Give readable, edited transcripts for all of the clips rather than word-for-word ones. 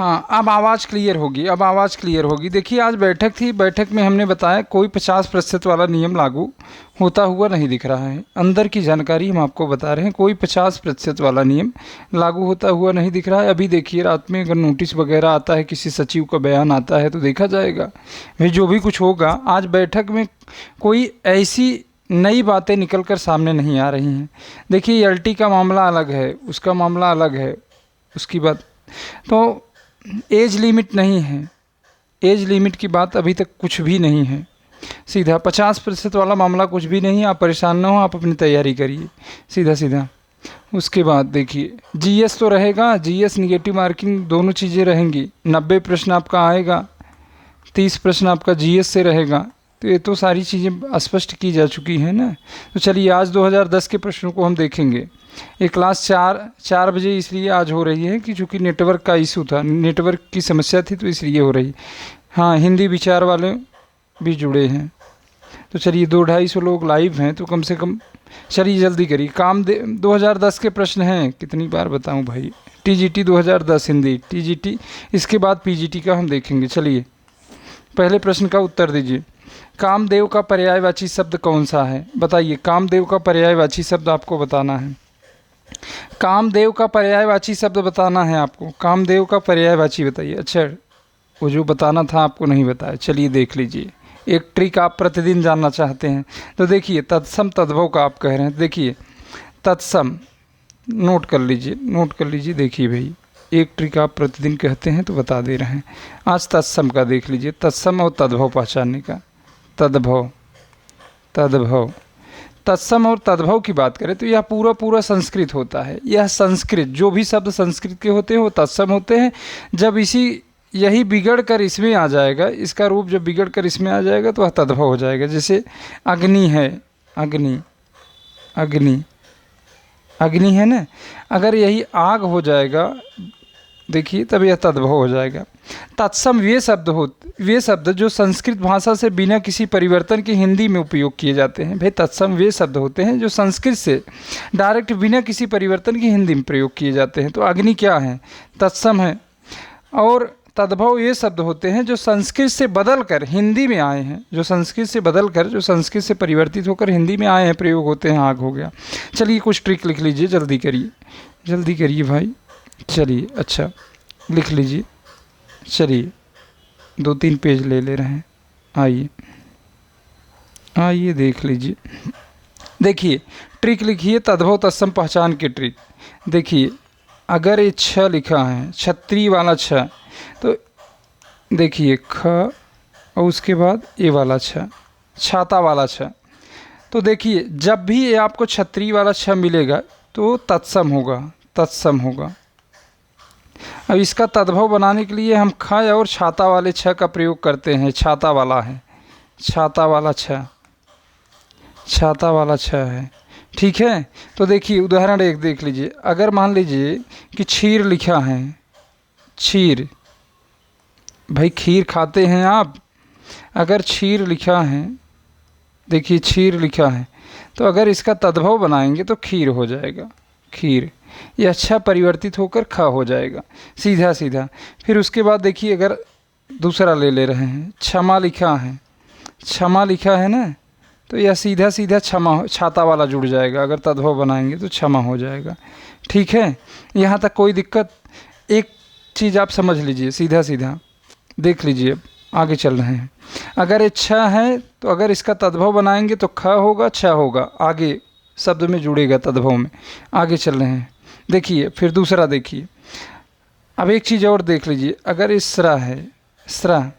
हाँ, अब आवाज़ क्लियर होगी, अब आवाज़ क्लियर होगी। देखिए आज बैठक थी, बैठक में हमने बताया कोई 50% वाला नियम लागू होता हुआ नहीं दिख रहा है। अंदर की जानकारी हम आपको बता रहे हैं, कोई 50% वाला नियम लागू होता हुआ नहीं दिख रहा है। अभी देखिए रात में अगर नोटिस वगैरह आता है, किसी सचिव का बयान आता है तो देखा जाएगा भाई, जो भी कुछ होगा। आज बैठक में कोई ऐसी नई बातें निकल कर सामने नहीं आ रही हैं। देखिए एलटी का मामला अलग है, उसका मामला अलग है, उसकी बात तो एज लिमिट नहीं है, एज लिमिट की बात अभी तक कुछ भी नहीं है। सीधा 50% वाला मामला कुछ भी नहीं, आप परेशान ना हो, आप अपनी तैयारी करिए सीधा सीधा। उसके बाद देखिए जीएस तो रहेगा, जीएस निगेटिव मार्किंग दोनों चीज़ें रहेंगी। 90 प्रश्न आपका आएगा, 30 प्रश्न आपका जीएस से रहेगा। तो ये तो सारी चीज़ें स्पष्ट की जा चुकी हैं ना। तो चलिए आज 2010 के प्रश्नों को हम देखेंगे। ये क्लास 4 बजे इसलिए आज हो रही है कि चूँकि नेटवर्क का इशू था, नेटवर्क की समस्या थी तो इसलिए हो रही। हाँ, हिंदी विचार वाले भी जुड़े हैं। तो चलिए 200-250 लोग लाइव हैं, तो कम से कम चलिए जल्दी करिए। 2010 के प्रश्न हैं, कितनी बार बताऊं भाई। टीजीटी 2010 हिंदी, टीजीटी, इसके बाद पीजीटी का हम देखेंगे। चलिए पहले प्रश्न का उत्तर दीजिए। कामदेव का पर्यायवाची शब्द कौन सा है? बताइए, कामदेव का पर्यायवाची शब्द आपको बताना है। कामदेव का पर्यायवाची शब्द बताना है आपको। कामदेव का पर्यायवाची बताइए। अच्छा, वो जो बताना था आपको नहीं बताया, चलिए देख लीजिए। एक ट्रिक आप प्रतिदिन जानना चाहते हैं तो देखिए, तत्सम तद्भव का आप कह रहे हैं। देखिए तत्सम, नोट कर लीजिए, नोट कर लीजिए। देखिए भाई, एक ट्रिक आप प्रतिदिन कहते हैं तो बता दे रहे हैं। आज तत्सम का देख लीजिए, तत्सम और तद्भव पहचानने का। तद्भव, तद्भव, तत्सम और तद्भव की बात करें तो यह पूरा संस्कृत होता है। यह संस्कृत, जो भी शब्द संस्कृत के होते हैं वो तत्सम होते हैं। जब यही बिगड़ कर इसमें आ जाएगा, इसका रूप जब बिगड़ कर इसमें आ जाएगा तो वह तद्भव हो जाएगा। जैसे अग्नि है, अग्नि, अग्नि, अग्नि है ना, अगर यही आग हो जाएगा देखिए तब यह तद्भव हो जाएगा। तत्सम वे शब्द जो संस्कृत भाषा से बिना किसी परिवर्तन के हिंदी में उपयोग किए जाते हैं। भाई तत्सम वे शब्द होते हैं जो संस्कृत से डायरेक्ट बिना किसी परिवर्तन के हिंदी में प्रयोग किए जाते हैं। तो अग्नि क्या है? तत्सम है। और तद्भव ये शब्द होते हैं जो संस्कृत से बदल कर हिंदी में आए हैं, जो संस्कृत से बदल कर, जो संस्कृत से परिवर्तित होकर हिंदी में आए हैं, प्रयोग होते हैं। आग हो गया। चलिए कुछ ट्रिक लिख लीजिए, जल्दी करिए, जल्दी करिए भाई। चलिए अच्छा लिख लीजिए। चलिए 2-3 पेज ले रहे हैं। आइए आइए देख लीजिए। देखिए ट्रिक लिखिए, तद्भव तत्सम पहचान की ट्रिक। देखिए अगर ये छ लिखा है, छतरी वाला छ, तो देखिए ख और उसके बाद ये वाला छ, छाता वाला छ। तो देखिए जब भी ये आपको छतरी वाला छ मिलेगा तो तत्सम होगा, तत्सम होगा। अब इसका तद्भव बनाने के लिए हम ख और छाता वाले छ का प्रयोग करते हैं। छाता वाला है, छाता वाला छ, छाता वाला छ है, ठीक है। तो देखिए उदाहरण एक देख लीजिए। अगर मान लीजिए कि क्षीर लिखा है, क्षीर, भाई खीर खाते हैं आप। अगर क्षीर लिखा है, देखिए क्षीर लिखा है, तो अगर इसका तद्भव बनाएंगे तो खीर हो जाएगा, खीर। ये अच्छा परिवर्तित होकर ख हो जाएगा, सीधा सीधा। फिर उसके बाद देखिए अगर दूसरा ले रहे हैं, क्षमा लिखा है, क्षमा लिखा है ना, तो यह सीधा सीधा क्षमा, छाता वाला जुड़ जाएगा। अगर तद्भव बनाएंगे तो क्षमा हो जाएगा, ठीक है। यहाँ तक कोई दिक्कत? एक चीज़ आप समझ लीजिए, सीधा सीधा देख लीजिए। अब आगे चल रहे हैं। अगर ये छ है तो अगर इसका तद्भव बनाएंगे तो ख होगा, छ होगा, आगे शब्द में जुड़ेगा तद्भव में। आगे चल रहे हैं। देखिए फिर दूसरा देखिए। अब एक चीज़ और देख लीजिए। अगर इस स्रा है, स्रा,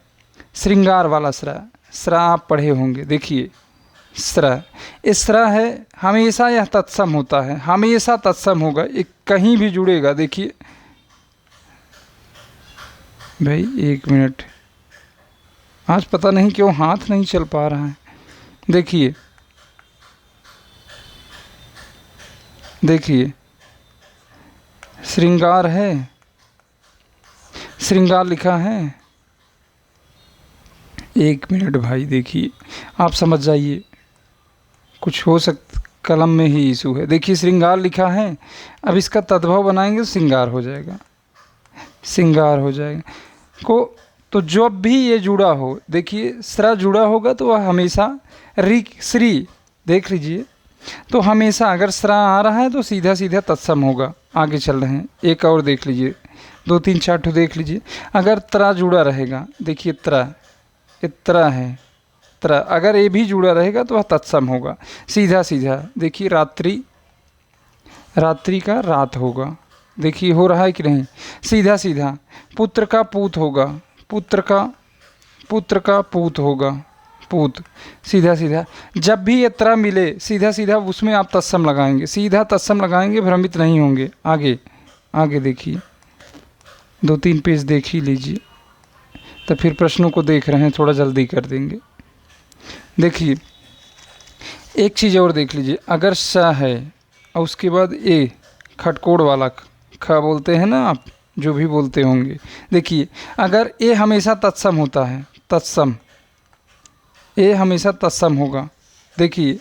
श्रृंगार वाला स्रा, स्रा आप पढ़े होंगे। देखिए स्रा, इस स्रा है, हमेशा यह तत्सम होता है, हमेशा तत्सम होगा, एक कहीं भी जुड़ेगा। देखिए भाई 1 मिनट, आज पता नहीं क्यों हाथ नहीं चल पा रहा है। देखिए देखिए श्रृंगार है, श्रृंगार लिखा है। 1 मिनट भाई, देखिए आप समझ जाइए, कुछ हो सकता कलम में ही इशू है। देखिए श्रृंगार लिखा है, अब इसका तद्भव बनाएंगे तो श्रृंगार हो जाएगा। श्रृंगार हो जाएगा। को तो जब भी ये जुड़ा हो, देखिए स्रा जुड़ा होगा तो वह हमेशा री श्री, देख लीजिए, तो हमेशा अगर स्रा आ रहा है तो सीधा सीधा तत्सम होगा। आगे चल रहे हैं, एक और देख लीजिए, 2 3 4 ठो देख लीजिए। अगर त्रा जुड़ा रहेगा, देखिए त्रा, ये त्रा है, त्रा, अगर ये भी जुड़ा रहेगा तो वह तत्सम होगा। सीधा सीधा देखिए, रात्रि, रात्रि का रात होगा, देखिए हो रहा है कि नहीं। सीधा सीधा पुत्र का पूत होगा, पुत्र का पूत होगा, पूत। सीधा सीधा जब भी ये त्रा मिले सीधा सीधा उसमें आप तत्सम लगाएंगे, सीधा तत्सम लगाएंगे, भ्रमित नहीं होंगे। आगे आगे देखिए, 2 3 पेज देख ही लीजिए, तो फिर प्रश्नों को देख रहे हैं, थोड़ा जल्दी कर देंगे। देखिए एक चीज़ और देख लीजिए, अगर स है और उसके बाद ए, खटकोड़ वाला ख बोलते हैं ना आप, जो भी बोलते होंगे, देखिए अगर ए हमेशा तत्सम होता है, तत्सम, ए हमेशा तत्सम होगा। देखिए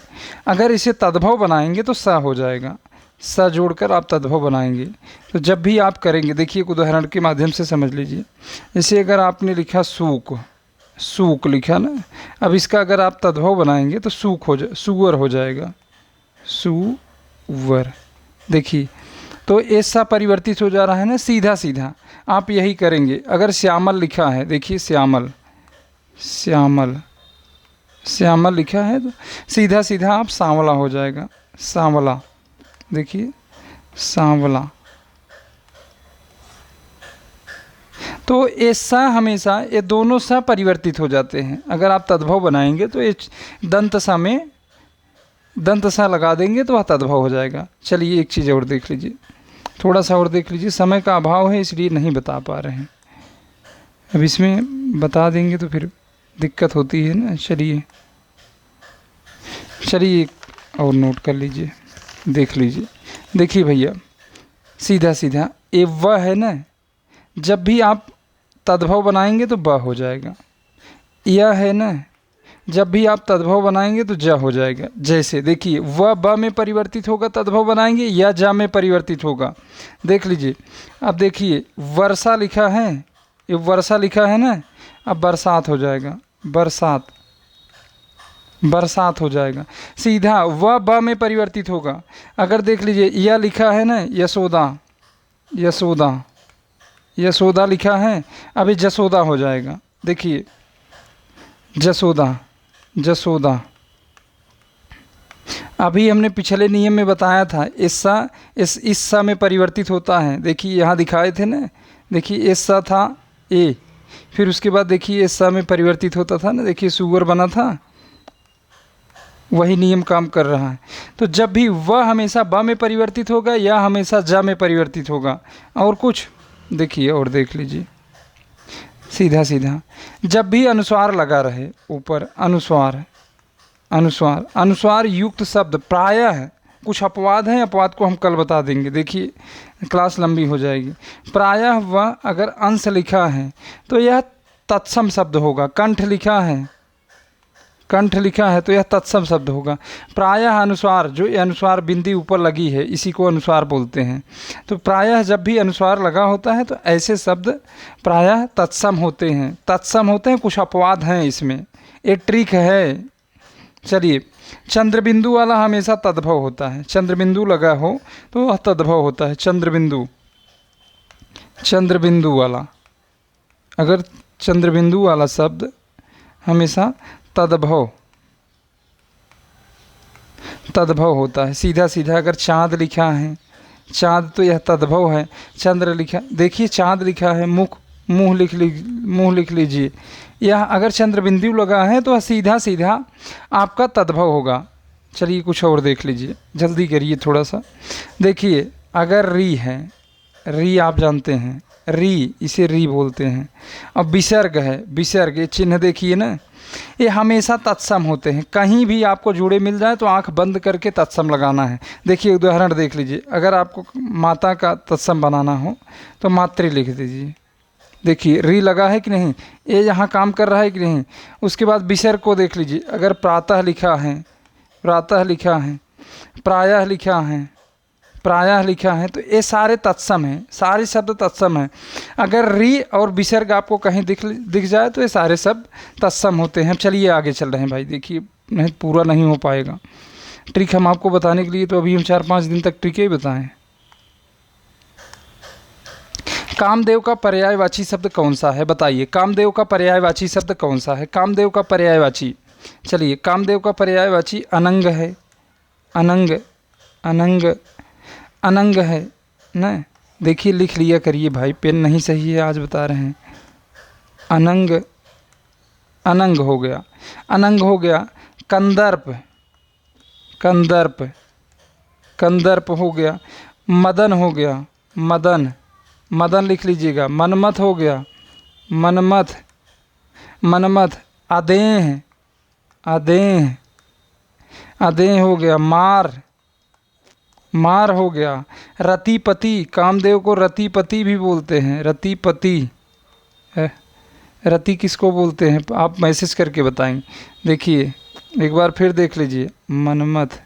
अगर इसे तद्भव बनाएंगे तो स हो जाएगा, स जोड़कर आप तद्भव बनाएंगे। तो जब भी आप करेंगे, देखिए एक उदाहरण के माध्यम से समझ लीजिए। जैसे अगर आपने लिखा सूक, सूक लिखा ना, अब इसका अगर आप तद्भव बनाएंगे तो सूक हो जाए, सुअर हो जाएगा, सुअर। देखिए तो ऐसा परिवर्तित हो जा रहा है ना, सीधा सीधा आप यही करेंगे। अगर श्यामल लिखा है, देखिए श्यामल, श्यामल, श्यामल लिखा है तो सीधा सीधा आप सांवला हो जाएगा, सांवला। देखिए सांवला, तो ऐसा हमेशा ये दोनों सा परिवर्तित हो जाते हैं। अगर आप तद्भव बनाएंगे तो ये दंत सा में दंत सा लगा देंगे तो वह तद्भव हो जाएगा। चलिए एक चीज़ और देख लीजिए, थोड़ा सा और देख लीजिए, समय का अभाव है इसलिए नहीं बता पा रहे हैं। अब इसमें बता देंगे तो फिर दिक्कत होती है ना। चलिए चलिए और नोट कर लीजिए, देख लीजिए। देखिए भैया, सीधा सीधा ये व है ना, जब भी आप तद्भव बनाएंगे तो ब हो जाएगा। यह है ना, जब भी आप तद्भव बनाएंगे तो ज हो जाएगा। जैसे देखिए व ब में परिवर्तित होगा, तद्भव बनाएंगे, या ज में परिवर्तित होगा। देख लीजिए, अब देखिए वर्षा लिखा है, ये वर्षा लिखा है ना, अब बरसात हो जाएगा, बरसात, बरसात हो जाएगा। सीधा व ब में परिवर्तित होगा। अगर देख लीजिए यह लिखा है ना, यशोदा, यशोदा, यशोदा लिखा है, अभी जसोदा हो जाएगा। देखिए जसोदा, जसोदा। अभी हमने पिछले नियम में बताया था इस्सा इस सा में परिवर्तित होता है। देखिए यहाँ दिखाए थे ना, देखिए इस्सा था ए, फिर उसके बाद देखिए इस्सा में परिवर्तित होता था ना, देखिए सुअर बना था। वही नियम काम कर रहा है। तो जब भी वह हमेशा ब में परिवर्तित होगा या हमेशा ज में परिवर्तित होगा। और कुछ देखिए और देख लीजिए, सीधा सीधा जब भी अनुस्वार लगा रहे ऊपर, अनुस्वार, अनुस्वार, अनुस्वार युक्त शब्द प्रायः है। कुछ अपवाद हैं, अपवाद को हम कल बता देंगे, देखिए क्लास लंबी हो जाएगी। प्रायः वह अगर अंश लिखा है तो यह तत्सम शब्द होगा। कंठ लिखा है, कंठ लिखा है तो यह तत्सम शब्द होगा। प्रायः अनुस्वार, जो ये अनुस्वार बिंदी ऊपर लगी है इसी को अनुस्वार बोलते हैं। तो प्रायः जब भी अनुस्वार लगा होता है तो ऐसे शब्द प्रायः तत्सम होते हैं, तत्सम होते हैं। कुछ अपवाद हैं इसमें, एक ट्रिक है। चलिए, चंद्रबिंदु वाला हमेशा तद्भव होता है, चंद्रबिंदु लगा हो तो वह तद्भव होता है। चंद्रबिंदु, चंद्रबिंदु वाला, अगर चंद्रबिंदु वाला शब्द हमेशा तद्भव, तद्भव होता है। सीधा सीधा अगर चाँद लिखा है, चाँद तो यह तद्भव है। चंद्र लिखा, देखिए चाँद लिखा है, मुख, मुँह लिख लीजिए। यह अगर चंद्रबिंदु लगा है तो सीधा सीधा आपका तद्भव होगा। चलिए कुछ और देख लीजिए, जल्दी करिए थोड़ा सा। देखिए अगर री है, री आप जानते हैं, री, इसे री बोलते हैं। अब विसर्ग है, विसर्ग, ये चिन्ह देखिए ना, ये हमेशा तत्सम होते हैं। कहीं भी आपको जुड़े मिल जाए तो आंख बंद करके तत्सम लगाना है। देखिए उदाहरण देख लीजिए, अगर आपको माता का तत्सम बनाना हो तो मातृ लिख दीजिए। देखिए री लगा है कि नहीं, ये यहाँ काम कर रहा है कि नहीं। उसके बाद विसर्ग को देख लीजिए, अगर प्रातः लिखा है, प्रातः लिखा है, प्रायः लिखा है, प्रायः लिखा है, तो ये सारे तत्सम हैं, सारे शब्द तत्सम हैं। अगर री और विसर्ग आपको कहीं दिख जाए तो ये सारे शब्द तत्सम होते हैं। चलिए आगे चल रहे हैं भाई, देखिए नहीं पूरा नहीं हो पाएगा। ट्रिक हम आपको बताने के लिए तो अभी हम 4-5 दिन तक ट्रिक ही बताएं। कामदेव का पर्यायवाची शब्द कौन सा है बताइए। कामदेव का पर्यायवाची शब्द कौन सा है? कामदेव का पर्यायवाची, चलिए कामदेव का पर्यायवाची अनंग है। अनंग, अनंग, अनंग है ना। देखिए लिख लिया करिए भाई, पेन नहीं सही है आज बता रहे हैं। अनंग, अनंग हो गया, अनंग हो गया। कंदर्प, कंदर्प, कंदर्प हो गया। मदन हो गया, मदन, मदन लिख लीजिएगा। मनमथ हो गया, मनमथ, मनमथ। अदेह, अदेह, अदेह हो गया। मार, मार हो गया। रतिपति, कामदेव को रतिपति भी बोलते हैं, रतिपति है। रति किसको बोलते हैं आप मैसेज करके बताएंगे। देखिए एक बार फिर देख लीजिए, मनमथ,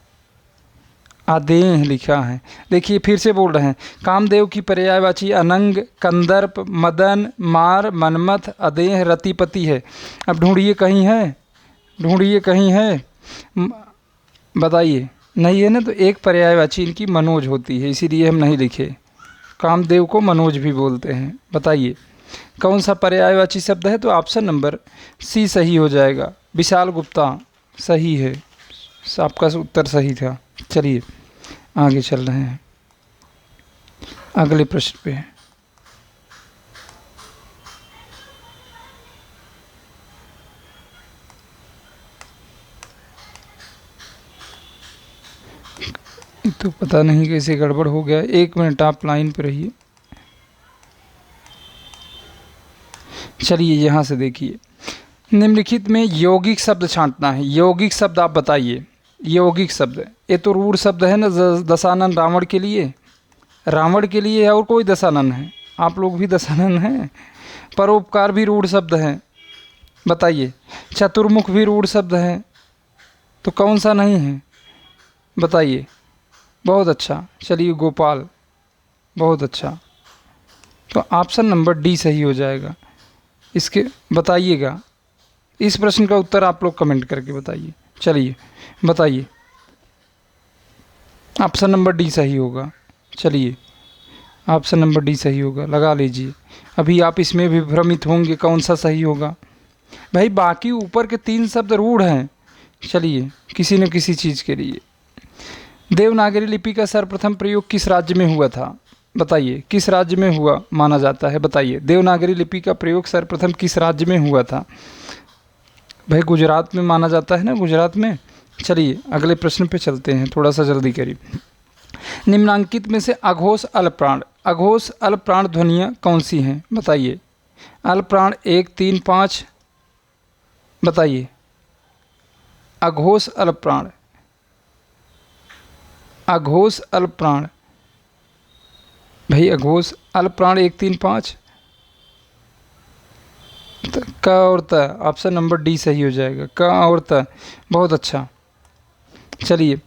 अदेह लिखा है। देखिए फिर से बोल रहे हैं, कामदेव की पर्यायवाची अनंग, कंदर्प, मदन, मार, मनमथ, अदेह, रतिपति है। अब ढूंढिए कहीं है, ढूंढिए कहीं है, बताइए। नहीं है ना, तो एक पर्यायवाची इनकी मनोज होती है, इसीलिए हम नहीं लिखे। कामदेव को मनोज भी बोलते हैं। बताइए कौन सा पर्यायवाची शब्द है? तो ऑप्शन नंबर सी सही हो जाएगा। विशाल गुप्ता सही है, आपका उत्तर सही था। चलिए आगे चल रहे हैं अगले प्रश्न पे। तो पता नहीं कैसे गड़बड़ हो गया। 1 मिनट आप लाइन पे रहिए। चलिए यहाँ से देखिए, निम्नलिखित में यौगिक शब्द छांटना है। यौगिक शब्द आप बताइए। यौगिक शब्द, ये तो रूढ़ शब्द है ना, दशानन रावण के लिए, रावण के लिए। और कोई दशानन है? आप लोग भी दशानन हैं। परोपकार भी रूढ़ शब्द है, बताइए। चतुर्मुख भी रूढ़ शब्द है, तो कौन सा नहीं है बताइए। बहुत अच्छा, चलिए गोपाल, बहुत अच्छा। तो ऑप्शन नंबर डी सही हो जाएगा। इसके बताइएगा, इस प्रश्न का उत्तर आप लोग कमेंट करके बताइए। चलिए बताइए, ऑप्शन नंबर डी सही होगा। चलिए ऑप्शन नंबर डी सही होगा, लगा लीजिए। अभी आप इसमें भी भ्रमित होंगे कौन सा सही होगा। भाई बाकी ऊपर के 3 शब्द रूढ़ हैं। चलिए किसी न किसी चीज़ के लिए। देवनागरी लिपि का सर्वप्रथम प्रयोग किस राज्य में हुआ था बताइए। किस राज्य में हुआ माना जाता है बताइए। देवनागरी लिपि का प्रयोग सर्वप्रथम किस राज्य में हुआ था? भाई गुजरात में माना जाता है ना, गुजरात में। चलिए अगले प्रश्न पे चलते हैं, थोड़ा सा जल्दी करिए। निम्नांकित में से अघोष अल्पप्राण, अघोष अल्पप्राण ध्वनियाँ कौन सी हैं बताइए। अल्पप्राण 1, 3, 5 बताइए। अघोष अल्पप्राण, अघोष अल्पप्राण, भाई अघोष अल्पप्राण 1, 3, 5 क और त, ऑप्शन नंबर डी सही हो जाएगा। क और त, बहुत अच्छा। चलिए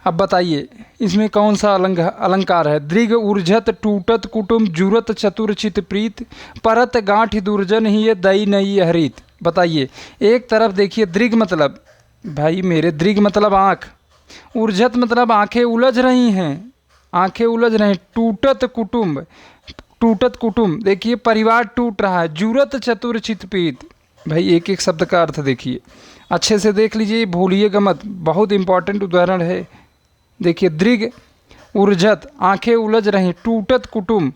अब बताइए इसमें कौन सा अलंकार है। दृग ऊर्जत टूटत कुटुम जुरत चतुर चित प्रीत परत गांठ दुर्जन ही ये दई नई हरित। बताइए एक तरफ देखिए, दृग मतलब भाई मेरे, दृग मतलब आँख, ऊर्जत मतलब आंखें उलझ रही हैं, आंखें उलझ रही। टूटत कुटुंब, टूटत कुटुंब देखिए परिवार टूट रहा है। जुरत चतुर चितपीत, भाई एक एक शब्द का अर्थ देखिए, अच्छे से देख लीजिए, भूलिएगा मत, बहुत इंपॉर्टेंट उदाहरण है। देखिए दृग ऊर्जत आंखें उलझ रही, टूटत कुटुंब,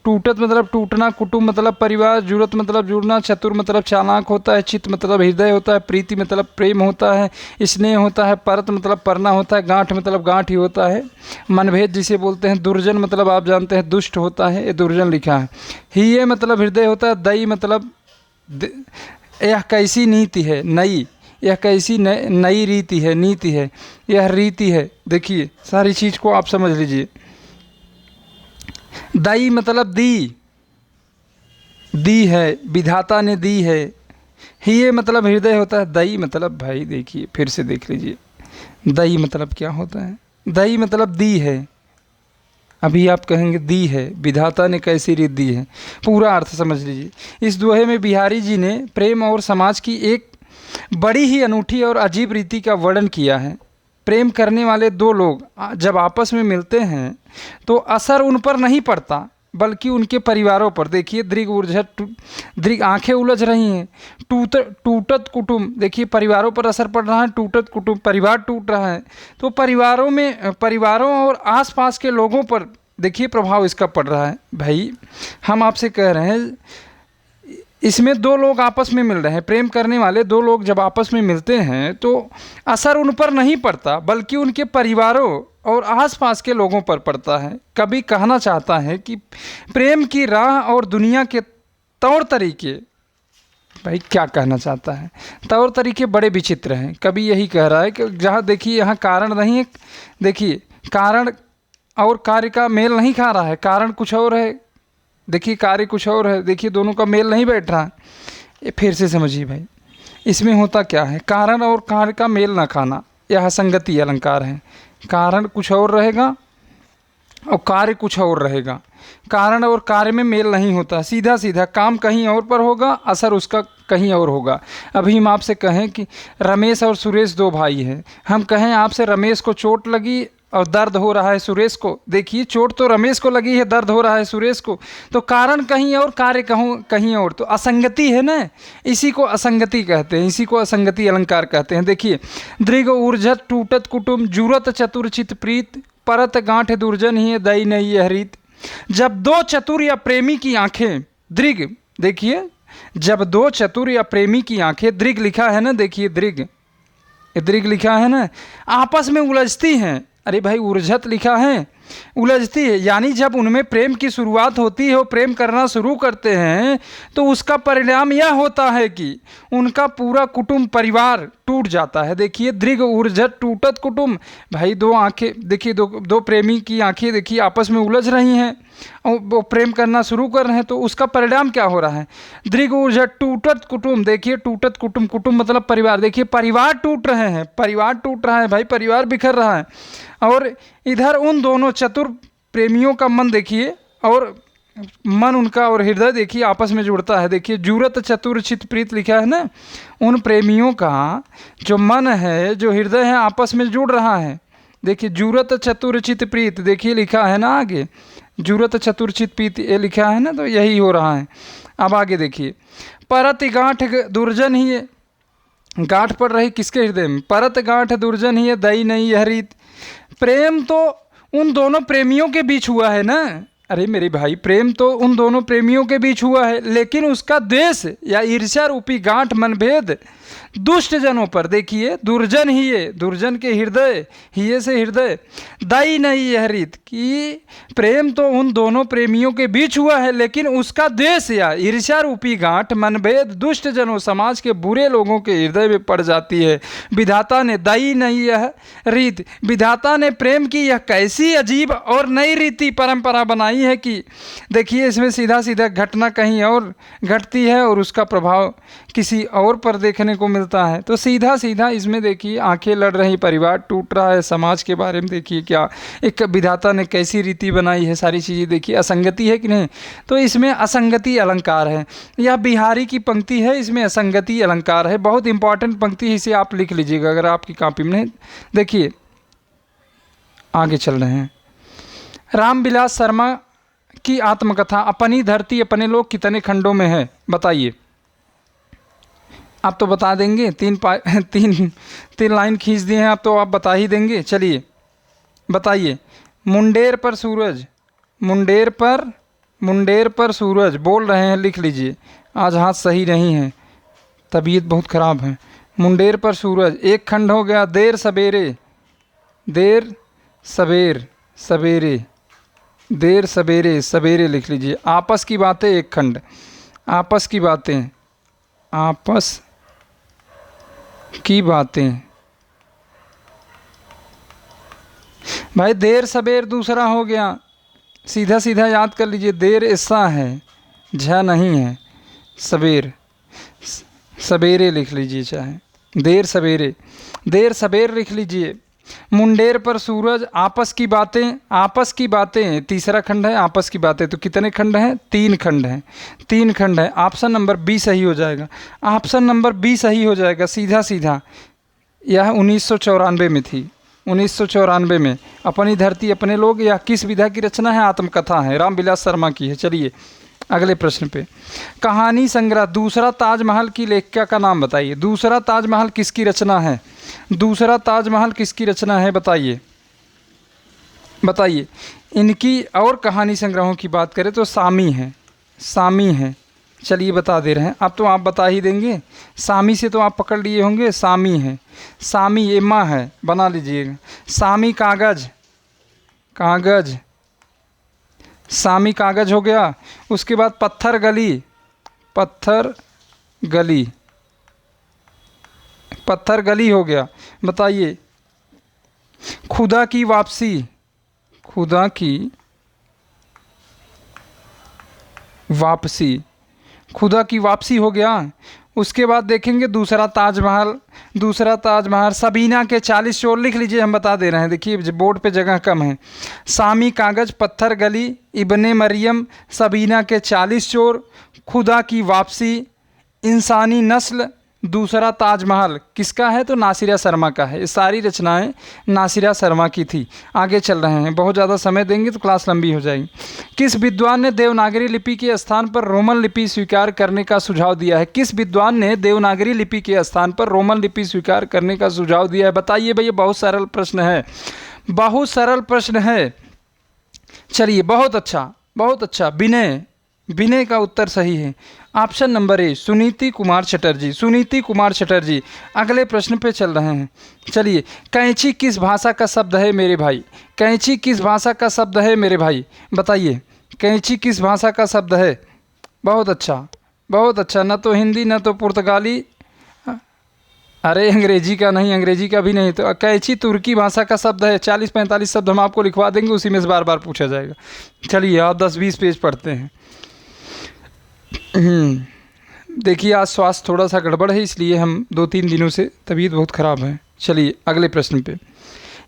टूटत मतलब टूटना, कुटुंब मतलब परिवार, जुरत मतलब जुड़ना, चतुर मतलब चालाक होता है, चित्त मतलब हृदय होता है, प्रीति मतलब प्रेम होता है, स्नेह होता है, परत मतलब परना होता है, गांठ मतलब गांठ ही होता है, मनभेद जिसे बोलते हैं, दुर्जन मतलब आप जानते हैं दुष्ट होता है, ये दुर्जन लिखा है। हिये मतलब हृदय होता है, दई मतलब यह कैसी नीति है, नई, यह कैसी नई रीति है, नीति है, यह रीति है। देखिए सारी चीज़ को आप समझ लीजिए। दई मतलब दी, दी है, विधाता ने दी है। हिये मतलब हृदय होता है, दई मतलब भाई देखिए फिर से देख लीजिए, दई मतलब क्या होता है। दई मतलब दी है, अभी आप कहेंगे दी है, विधाता ने कैसी रीत दी है, पूरा अर्थ समझ लीजिए। इस दोहे में बिहारी जी ने प्रेम और समाज की एक बड़ी ही अनूठी और अजीब रीति का वर्णन किया है। प्रेम करने वाले दो लोग जब आपस में मिलते हैं तो असर उन पर नहीं पड़ता बल्कि उनके परिवारों पर। देखिए दृग ऊर्झत दृग, आंखें उलझ रही हैं। टूटत कुटुंब, देखिए परिवारों पर असर पड़ रहा है। टूटत कुटुंब, परिवार टूट रहा है, तो परिवारों और आसपास के लोगों पर देखिए प्रभाव इसका पड़ रहा है। भाई हम आपसे कह रहे हैं, इसमें दो लोग आपस में मिल रहे हैं, प्रेम करने वाले दो लोग जब आपस में मिलते हैं तो असर उन पर नहीं पड़ता बल्कि उनके परिवारों और आसपास के लोगों पर पड़ता है। कवि कहना चाहता है कि प्रेम की राह और दुनिया के तौर तरीके, भाई क्या कहना चाहता है, तौर तरीके बड़े विचित्र हैं। कवि यही कह रहा है कि जहाँ देखिए यहाँ कारण नहीं है, देखिए कारण और कार्य का मेल नहीं खा रहा है, कारण कुछ और है, देखिए कार्य कुछ और है, देखिए दोनों का मेल नहीं बैठ रहा है। ये फिर से समझिए भाई, इसमें होता क्या है, कारण और कार्य का मेल ना खाना, यह असंगति अलंकार है। कारण कुछ और रहेगा और कार्य कुछ और रहेगा, कारण और कार्य में मेल नहीं होता, सीधा सीधा काम कहीं और पर होगा, असर उसका कहीं और होगा। अभी हम आपसे कहें कि रमेश और सुरेश दो भाई हैं, हम कहें आपसे रमेश को चोट लगी और दर्द हो रहा है सुरेश को, देखिए चोट तो रमेश को लगी है, दर्द हो रहा है सुरेश को, तो कारण कहीं और कार्य कहीं और, तो असंगति है ना, इसी को असंगति कहते हैं, इसी को असंगति अलंकार कहते हैं। देखिए दृग ऊर्झत टूटत कुटुंब जुरत चतुरचित प्रीत परत गांठ दुर्जन ही दई नहीं यह रीत। जब दो चतुर या प्रेमी की आंखें, दृग देखिए, जब दो चतुर या प्रेमी की आंखें, दृग लिखा है ना, देखिए दृग, दृग लिखा है ना, आपस में उलझती हैं, अरे भाई ऊर्झत लिखा है, उलझती है, यानी जब उनमें प्रेम की शुरुआत होती है, वो प्रेम करना शुरू करते हैं तो उसका परिणाम यह होता है कि उनका पूरा कुटुंब परिवार टूट जाता है। देखिए दृग ऊर्झत टूटत कुटुंब, भाई दो आंखें देखिए, दो प्रेमी की आंखें देखिए आपस में उलझ रही हैं और वो प्रेम करना शुरू कर रहे हैं, तो उसका परिणाम क्या हो रहा है, दृग ऊर्झत टूटत कुटुंब, देखिए टूटत कुटुंब, कुटुंब मतलब परिवार, देखिए परिवार टूट रहे हैं, परिवार टूट रहा है भाई, परिवार बिखर रहा है। और इधर उन दोनों चतुर प्रेमियों का मन देखिए, और मन उनका और हृदय देखिए आपस में जुड़ता है। देखिए जुरत चतुर चित प्रीत लिखा है ना, उन प्रेमियों का जो मन है, जो हृदय है, आपस में जुड़ रहा है। देखिए जुरत चतुर चित प्रीत, देखिए लिखा है ना आगे, जुरत चतुर चित प्रीत ये लिखा है ना, तो यही हो रहा है। अब आगे देखिए, परत गांठ दुर्जन ही, गांठ पड़ रही किसके हृदय में, परत गांठ दुर्जन ही दई नहीं यह रीत। प्रेम तो उन दोनों प्रेमियों के बीच हुआ है ना, अरे मेरे भाई प्रेम तो उन दोनों प्रेमियों के बीच हुआ है, लेकिन उसका द्वेष या ईर्ष्या रूपी गांठ मनभेद दुष्ट जनों पर, देखिए दुर्जन ही है, दुर्जन के हृदय, हिये से हृदय, दाई नहीं यह रीत, कि प्रेम तो उन दोनों प्रेमियों के बीच हुआ है, लेकिन उसका द्वेष या ईर्ष्या रूपी गांठ मनभेद दुष्ट जनों, समाज के बुरे लोगों के हृदय में पड़ जाती है। विधाता ने दाई नहीं यह रीत, विधाता ने प्रेम की यह कैसी अजीब और नई रीति परंपरा बनाई है कि देखिए इसमें सीधा सीधा घटना कहीं और घटती है और उसका प्रभाव किसी और पर देखने को मिलता है। तो सीधा सीधा इसमें देखिए आंखें लड़ रही, परिवार टूट रहा है, समाज के बारे में देखिए क्या एक विधाता ने कैसी रीति बनाई है, सारी चीज़ें देखिए, असंगति है कि नहीं, तो इसमें असंगति अलंकार है। यह बिहारी की पंक्ति है, इसमें असंगति अलंकार है, बहुत इंपॉर्टेंट पंक्ति है, इसे आप लिख लीजिएगा अगर आपकी कॉपी में नहीं। देखिए आगे चल रहे हैं, रामविलास शर्मा की आत्मकथा अपनी धरती अपने लोग कितने खंडों में है, बताइए। आप तो बता देंगे, तीन लाइन खींच दिए हैं आप, तो आप बता ही देंगे, चलिए बताइए। मुंडेर पर सूरज, मुंडेर पर सूरज बोल रहे हैं, लिख लीजिए, आज हाथ सही नहीं है, तबीयत बहुत ख़राब है। मुंडेर पर सूरज एक खंड हो गया, देर सवेरे, देर सवेर सवेरे, देर सवेरे सवेरे लिख लीजिए। आपस की बातें एक खंड, आपस की बातें, आपस की बातें, भाई देर सवेर दूसरा हो गया, सीधा सीधा याद कर लीजिए, देर ऐसा है, झ नहीं है, सवेर सवेरे लिख लीजिए, चाहे देर सवेरे, देर सवेर लिख लीजिए। मुंडेर पर सूरज, आपस की बातें, आपस की बातें तीसरा खंड है, आपस की बातें तो कितने खंड हैं? 3 खंड हैं, 3 खंड है। ऑप्शन नंबर बी सही हो जाएगा, ऑप्शन नंबर बी सही हो जाएगा सीधा सीधा। यह 1994 में थी, 1994 में। अपनी धरती अपने लोग, यह किस विधा की रचना है? आत्मकथा है, रामविलास शर्मा की है। चलिए अगले प्रश्न पे। कहानी संग्रह दूसरा ताजमहल की लेखिका का नाम बताइए। दूसरा ताजमहल किसकी रचना है? दूसरा ताजमहल किसकी रचना है बताइए, बताइए। इनकी और कहानी संग्रहों की बात करें तो सामी है, सामी है। चलिए बता दे रहे हैं, अब तो आप बता ही देंगे, सामी से तो आप पकड़ लिए होंगे। सामी है, सामी ये माँ है, बना लीजिएगा। सामी कागज, कागज, सामी कागज हो गया। उसके बाद पत्थर गली, पत्थर गली, पत्थर गली हो गया। बताइए। खुदा की वापसी, खुदा की वापसी, खुदा की वापसी हो गया। उसके बाद देखेंगे दूसरा ताजमहल, दूसरा ताजमहल सबीना के 40 चोर लिख लीजिए, हम बता दे रहे हैं, देखिए बोर्ड पे जगह कम है। सामी कागज, पत्थर गली, इब्ने मरियम, सबीना के 40 चोर, खुदा की वापसी, इंसानी नस्ल, दूसरा ताजमहल किसका है? तो नासिरा शर्मा का है। ये सारी रचनाएं नासिरा शर्मा की थी। आगे चल रहे हैं, बहुत ज़्यादा समय देंगे तो क्लास लंबी हो जाएगी। किस विद्वान ने देवनागरी लिपि के स्थान पर रोमन लिपि स्वीकार करने का सुझाव दिया है? किस विद्वान ने देवनागरी लिपि के स्थान पर रोमन लिपि स्वीकार करने का सुझाव दिया है? बताइए भैया, बहुत सरल प्रश्न है, बहुत सरल प्रश्न है। चलिए बहुत अच्छा, बहुत अच्छा। विनय, विनय का उत्तर सही है। Option number A Suniti Kumar Chatterjee, Suniti Kumar Chatterjee. अगले प्रश्न पे चल रहे हैं। चलिए, कैंची किस भाषा का शब्द है मेरे भाई? कैंची किस भाषा का शब्द है मेरे भाई? बताइए, कैंची किस भाषा का शब्द है? बहुत अच्छा, बहुत अच्छा। न तो हिंदी न तो पुर्तगाली, अरे अंग्रेजी का नहीं, अंग्रेजी का भी नहीं। तो कैंची तुर्की भाषा का शब्द है। 40-45 शब्द हम आपको लिखवा देंगे, उसी में से बार बार पूछा जाएगा। चलिए आप 10-20 पेज पढ़ते हैं। देखिए आज स्वास्थ्य थोड़ा सा गड़बड़ है, इसलिए हम 2-3 दिनों से तबीयत बहुत ख़राब है। चलिए अगले प्रश्न पे।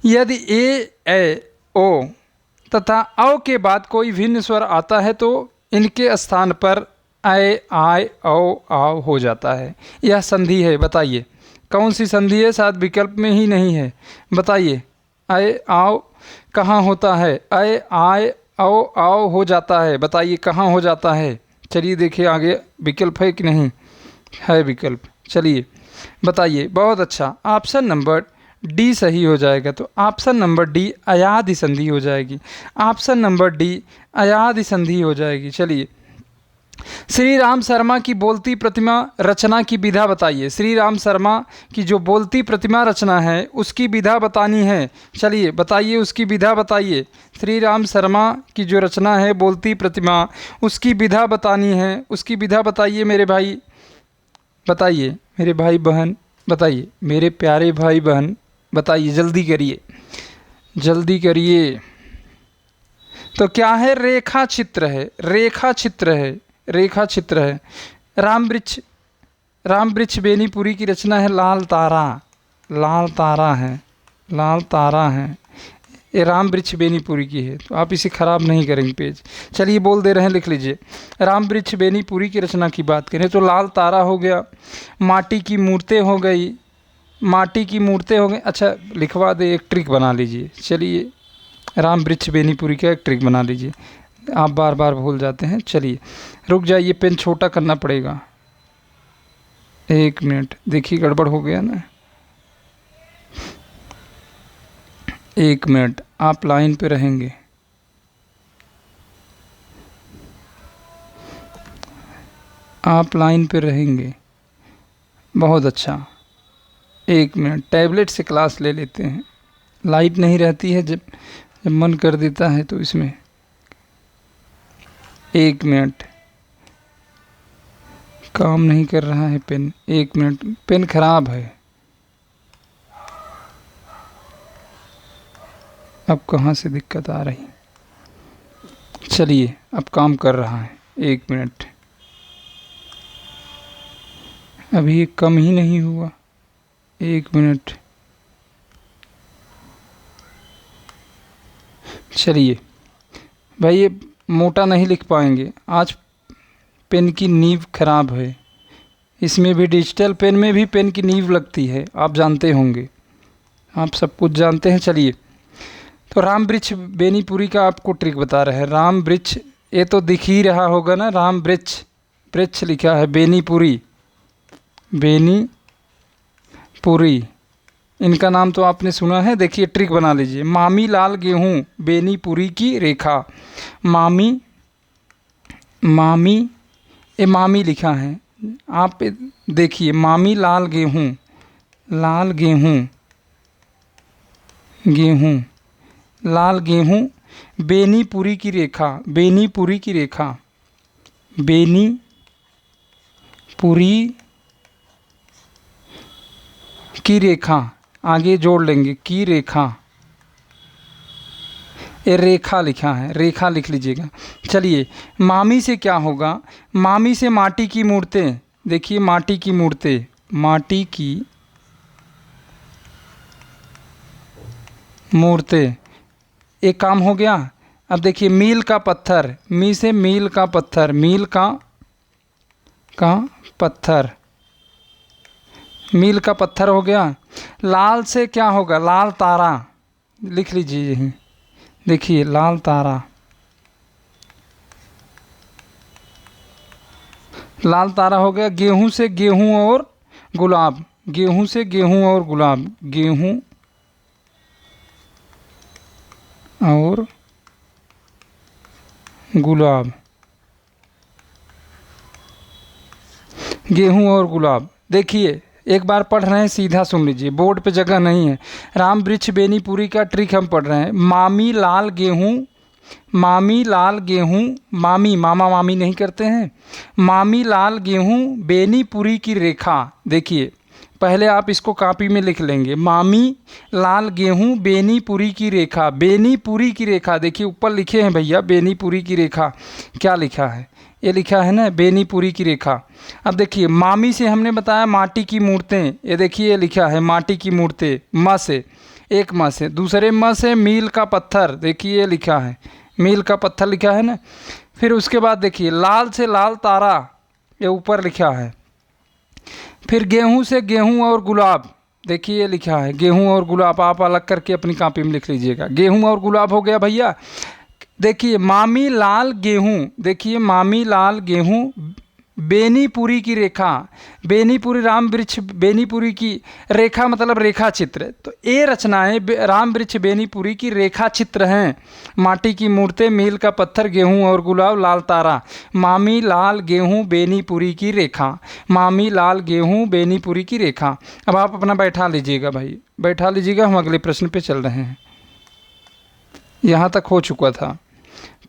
यदि ए ओ तथा औ के बाद कोई भिन्न स्वर आता है तो इनके स्थान पर ऐ आय औ आव हो जाता है। यह संधि है, बताइए कौन सी संधि है? शायद विकल्प में ही नहीं है, बताइए। ऐ आव कहाँ होता है? ऐ आय औ आव हो जाता है, बताइए कहाँ हो जाता है? चलिए देखिए आगे विकल्प है कि नहीं है विकल्प। चलिए बताइए। बहुत अच्छा, ऑप्शन नंबर डी सही हो जाएगा। तो ऑप्शन नंबर डी अयादि संधि हो जाएगी, ऑप्शन नंबर डी अयादि संधि हो जाएगी। चलिए, श्री राम शर्मा की बोलती प्रतिमा रचना की विधा बताइए। श्री राम शर्मा की जो बोलती प्रतिमा रचना है उसकी विधा बतानी है। चलिए बताइए, उसकी विधा बताइए। श्री राम शर्मा की जो रचना है बोलती प्रतिमा, उसकी विधा बतानी है। उसकी विधा बताइए मेरे भाई, बताइए मेरे भाई बहन, बताइए मेरे प्यारे भाई बहन, बताइए जल्दी करिए, जल्दी करिए। तो क्या है? रेखा चित्र है, रेखा चित्र है, रेखा चित्र है। राम वृक्ष बेनीपुरी की रचना है लाल तारा, लाल तारा है, लाल तारा है। ये राम वृक्ष बेनीपुरी की है, तो आप इसे ख़राब नहीं करेंगे पेज। चलिए बोल दे रहे हैं, लिख लीजिए। राम वृक्ष बेनीपुरी की रचना की बात करें तो लाल तारा हो गया, माटी की मूर्तें हो गई, माटी की मूर्तें हो गई। अच्छा लिखवा दे, एक ट्रिक बना लीजिए। चलिए राम वृक्ष बेनीपुरी का एक ट्रिक बना लीजिए, आप बार बार भूल जाते हैं। चलिए रुक जाइए, पेन छोटा करना पड़ेगा। 1 मिनट, देखिए गड़बड़ हो गया ना। 1 मिनट, आप लाइन पे रहेंगे। आप लाइन पे रहेंगे, बहुत अच्छा। 1 मिनट, टैबलेट से क्लास ले लेते हैं। लाइट नहीं रहती है जब मन कर देता है तो इसमें। 1 मिनट, काम नहीं कर रहा है पेन। 1 मिनट, पेन खराब है। अब कहाँ से दिक्कत आ रही? चलिए अब काम कर रहा है। 1 मिनट, अभी कम ही नहीं हुआ। 1 मिनट, चलिए भाई, ये मोटा नहीं लिख पाएंगे आज, पेन की नींव खराब है। इसमें भी डिजिटल पेन में भी पेन की नींव लगती है, आप जानते होंगे, आप सब कुछ जानते हैं। चलिए, तो राम वृक्ष बेनीपुरी का आपको ट्रिक बता रहे हैं। राम वृक्ष, ये तो दिख ही रहा होगा ना, राम वृक्ष, वृक्ष लिखा है, बेनीपुरी, बेनीपुरी, इनका नाम तो आपने सुना है। देखिए ट्रिक बना लीजिए। मामी लाल गेहूँ बेनीपुरी की रेखा, मामी, मामी, ये मामी लिखा है, आप देखिए, मामी लाल गेहूँ, लाल गेहूँ, गेहूँ, लाल गेहूँ बेनीपुरी की रेखा, बेनीपुरी की रेखा, बेनीपुरी की रेखा, आगे जोड़ लेंगे की रेखा, ये रेखा लिखा है, रेखा लिख लीजिएगा। चलिए, मामी से क्या होगा? मामी से माटी की मूर्तें, देखिए माटी की मूर्तें, माटी की मूर्तें, एक काम हो गया। अब देखिए मील का पत्थर, मी से मील का पत्थर, मील का पत्थर, मील का पत्थर हो गया। लाल से क्या होगा? लाल तारा, लिख लीजिए यहीं, देखिए लाल तारा, लाल तारा हो गया। गेहूं से गेहूं और गुलाब, गेहूं से गेहूं और गुलाब, गेहूं और गुलाब, गेहूं और गुलाब। देखिए एक बार पढ़ रहे हैं, सीधा सुन लीजिए, बोर्ड पे जगह नहीं है। राम वृक्ष बेनीपुरी का ट्रिक हम पढ़ रहे हैं। मामी लाल गेहूं, मामी लाल गेहूं, मामी, मामा मामी नहीं करते हैं, मामी लाल गेहूं बेनीपुरी की रेखा। देखिए पहले आप इसको कॉपी में लिख लेंगे, मामी लाल गेहूं बेनीपुरी की रेखा, बेनीपुरी की रेखा। देखिए ऊपर लिखे हैं भैया बेनीपुरी की रेखा, क्या लिखा है? ये लिखा है ना बेनीपुरी की रेखा। अब देखिए मामी से हमने बताया माटी की मूर्तें, ये देखिए ये लिखा है माटी की मूर्तें, म से, एक म से, दूसरे म से मील का पत्थर, देखिए ये लिखा है मील का पत्थर लिखा है ना। फिर उसके बाद देखिए लाल से लाल तारा, ये ऊपर लिखा है। फिर गेहूं से गेहूं और गुलाब, देखिए ये लिखा है गेहूं और गुलाब, आप अलग करके अपनी कॉपी में लिख लीजिएगा। गेहूं और गुलाब हो गया भैया। देखिए मामी लाल गेहूं, देखिए मामी लाल गेहूं बेनीपुरी की रेखा, बेनीपुरी राम वृक्ष बेनीपुरी की रेखा मतलब रेखा चित्र। तो ये रचनाएं राम वृक्ष बेनीपुरी की रेखा चित्र हैं। माटी की मूर्तें, मील का पत्थर, गेहूं और गुलाब, लाल तारा, मामी लाल गेहूं बेनीपुरी की रेखा, मामी लाल गेहूं बेनीपुरी की रेखा। अब आप अपना बैठा लीजिएगा भाई, बैठा लीजिएगा, हम अगले प्रश्न पे चल रहे हैं। यहाँ तक हो चुका था।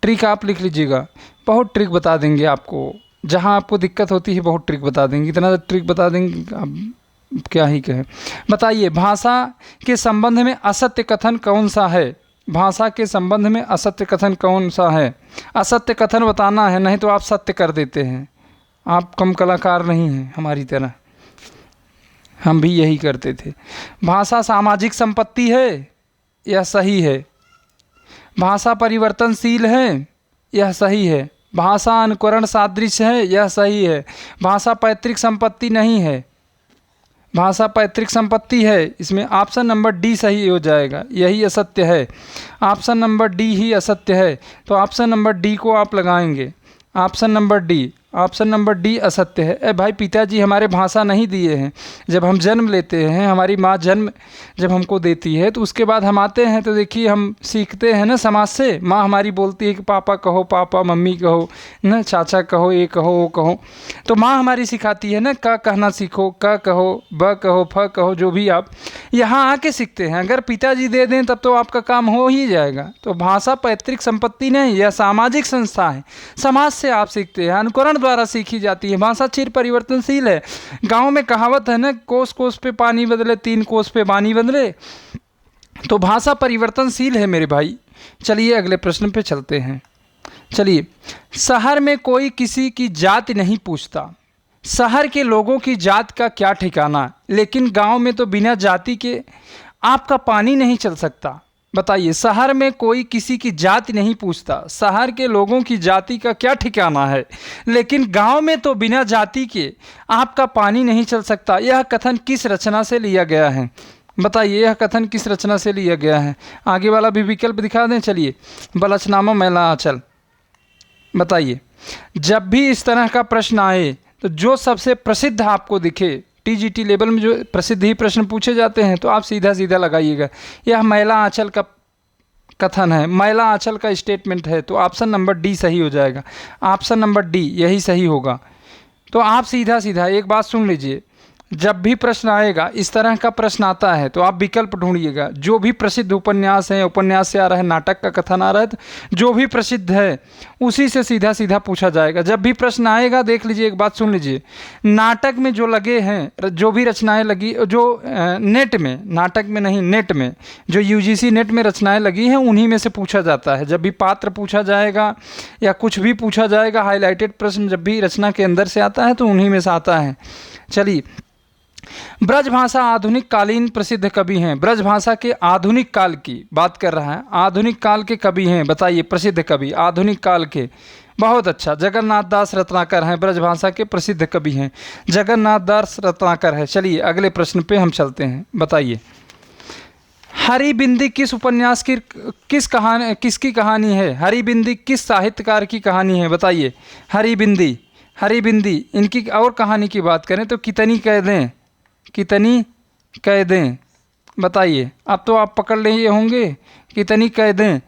ट्रिक आप लिख लीजिएगा, बहुत ट्रिक बता देंगे आपको, जहाँ आपको दिक्कत होती है बहुत ट्रिक बता देंगे, इतना ट्रिक बता देंगे अब क्या ही कहें। बताइए भाषा के संबंध में असत्य कथन कौन सा है? भाषा के संबंध में असत्य कथन कौन सा है? असत्य कथन बताना है, नहीं तो आप सत्य कर देते हैं। आप कम कलाकार नहीं हैं हमारी तरह, हम भी यही करते थे। भाषा सामाजिक संपत्ति है, यह सही है। भाषा परिवर्तनशील है, यह सही है। भाषा अनुकरण सादृश्य है, यह सही है। भाषा पैतृक संपत्ति नहीं है, भाषा पैतृक संपत्ति है। इसमें ऑप्शन नंबर डी सही हो जाएगा, यही असत्य है। ऑप्शन नंबर डी ही असत्य है, तो ऑप्शन नंबर डी को आप लगाएंगे। Option number D, option number D असत्य है। भाई पिताजी हमारे भाषा नहीं दिए हैं। जब हम जन्म लेते हैं, हमारी माँ जन्म जब हमको देती है, तो उसके बाद हम आते हैं तो देखिए हम सीखते हैं ना समाज से। माँ हमारी बोलती है कि पापा कहो, पापा, मम्मी कहो ना, चाचा कहो, ये कहो वो कहो। तो माँ हमारी सिखाती है ना, क कहना सीखो, क कहो, ब कहो, फ कहो, जो भी आप यहाँ आके सीखते हैं। अगर पिताजी दे दें तब तो आपका काम हो ही जाएगा। तो भाषा पैतृक संपत्ति नहीं, यह सामाजिक संस्था है। समाज से आप सीखते हैं, अनुकरण द्वारा सीखी जाती है। भाषा चिर परिवर्तनशील है। गांव में कहावत है ना, कोस कोस पे पानी बदले, 3 कोस पे बानी बदले। तो भाषा परिवर्तनशील है मेरे भाई। चलिए अगले प्रश्न पे चलते हैं। चलिए, शहर में कोई किसी की जाति नहीं पूछता, शहर के लोगों की जात का क्या ठिकाना, लेकिन गांव में तो बिना जाति के आपका पानी नहीं चल सकता। बताइए, शहर में कोई किसी की जाति नहीं पूछता, शहर के लोगों की जाति का क्या ठिकाना है, लेकिन गांव में तो बिना जाति के आपका पानी नहीं चल सकता। यह कथन किस रचना से लिया गया है? बताइए, यह कथन किस रचना से लिया गया है? आगे वाला भी विकल्प दिखा दें। चलिए, बलछनामा मैला आंचल। बताइए, जब भी इस तरह का प्रश्न आए तो जो सबसे प्रसिद्ध आपको दिखे, टीजीटी लेवल में जो प्रसिद्ध ही प्रश्न पूछे जाते हैं, तो आप सीधा सीधा लगाइएगा। यह मैला आंचल का कथन है, मैला आंचल का स्टेटमेंट है, तो ऑप्शन नंबर डी सही हो जाएगा। ऑप्शन नंबर डी यही सही होगा। तो आप सीधा सीधा एक बात सुन लीजिए, जब भी प्रश्न आएगा, इस तरह का प्रश्न आता है, तो आप विकल्प ढूंढिएगा। जो भी प्रसिद्ध उपन्यास है, उपन्यास से आ रहा है, नाटक का कथन आ रहा है, तो जो भी प्रसिद्ध है उसी से सीधा सीधा पूछा जाएगा। जब भी प्रश्न आएगा, देख लीजिए, एक बात सुन लीजिए, नाटक में जो लगे हैं, जो भी रचनाएं लगी, जो नेट में, नाटक में नहीं, नेट में जो यूजीसी नेट में रचनाएं लगी हैं, उन्हीं में से पूछा जाता है। जब भी पात्र पूछा जाएगा या कुछ भी पूछा जाएगा, हाईलाइटेड प्रश्न जब भी रचना के अंदर से आता है, तो उन्हीं में से आता है। चलिए, ब्रजभाषा आधुनिक कालीन प्रसिद्ध कवि हैं। ब्रजभाषा के आधुनिक काल की बात कर रहा है, आधुनिक काल के कवि हैं। बताइए, प्रसिद्ध कवि आधुनिक काल के। बहुत अच्छा, जगन्नाथ दास रत्नाकर हैं, ब्रजभाषा के प्रसिद्ध कवि हैं, जगन्नाथ दास रत्नाकर है। चलिए, अगले प्रश्न पे हम चलते हैं। बताइए, हरिबिंदी किस उपन्यास की किसकी कहानी है? हरिबिंदी किस साहित्यकार की कहानी है? बताइए, हरिबिंदी इनकी और कहानी की बात करें तो कितनी कैदें। बताइए, अब तो आप पकड़ लिए होंगे, कितनी कैदें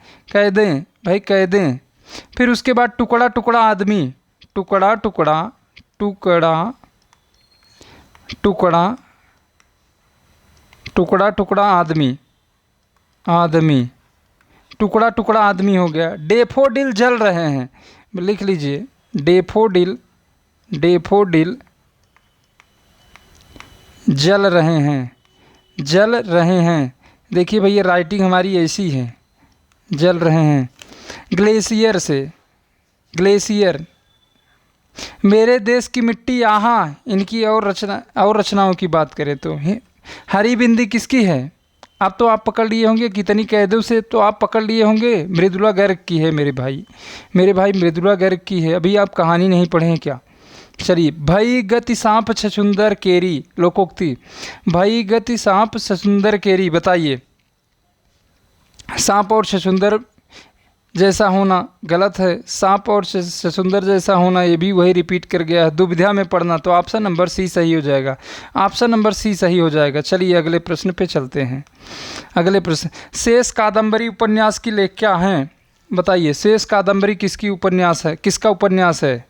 भाई, कैदें। फिर उसके बाद टुकड़ा टुकड़ा आदमी, टुकड़ा टुकड़ा आदमी हो गया। डेफोडिल जल रहे हैं, लिख लीजिए, डेफोडिल जल रहे हैं। देखिए भैया, राइटिंग हमारी ऐसी है, जल रहे हैं। ग्लेशियर, मेरे देश की मिट्टी यहाँ, इनकी और रचनाओं की बात करें तो हरिबिंदी किसकी है? अब तो आप पकड़ लिए होंगे, कितनी कैदों से तो आप पकड़ लिए होंगे, मृदुला गर्ग की है मेरे भाई मृदुला गर्ग की है। अभी आप कहानी नहीं पढ़े हैं क्या? चलिए, भई गति सांप छछुंदर केरी, लोकोक्ति, भई गति सांप छछुंदर केरी। बताइए, सांप और छछुंदर जैसा होना गलत है, सांप और छछुंदर जैसा होना, ये भी वही रिपीट कर गया है। दुविधा में पढ़ना, तो ऑप्शन नंबर सी सही हो जाएगा। ऑप्शन नंबर सी सही हो जाएगा। चलिए, अगले प्रश्न पे चलते हैं। अगले प्रश्न, शेष कादम्बरी उपन्यास की लेखिका हैं। बताइए, शेष कादम्बरी किसका उपन्यास है?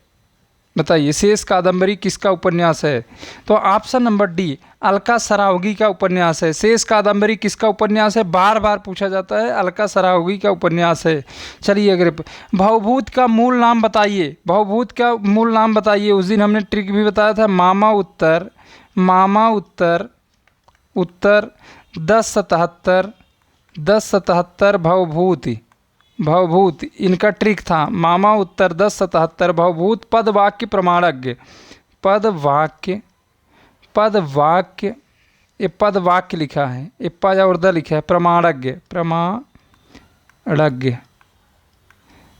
बताइए, शेष कादम्बरी किसका उपन्यास है? तो option number D, Alka Saraogi का उपन्यास है। शेष कादम्बरी किसका उपन्यास है? बार बार पूछा जाता है, अलका सरावगी का उपन्यास है। चलिए, अगर भवभूत का मूल नाम बताइए, उस दिन हमने ट्रिक भी बताया था, मामा उत्तर 1077 भवभूत इनका ट्रिक था, मामा उत्तर 1077 भवभूत। पदवाक्य प्रमाणज्ञ, पदवाक्य ये पदवाक्य लिखा है, ये प और द लिखा है, प्रमाणज्ञ।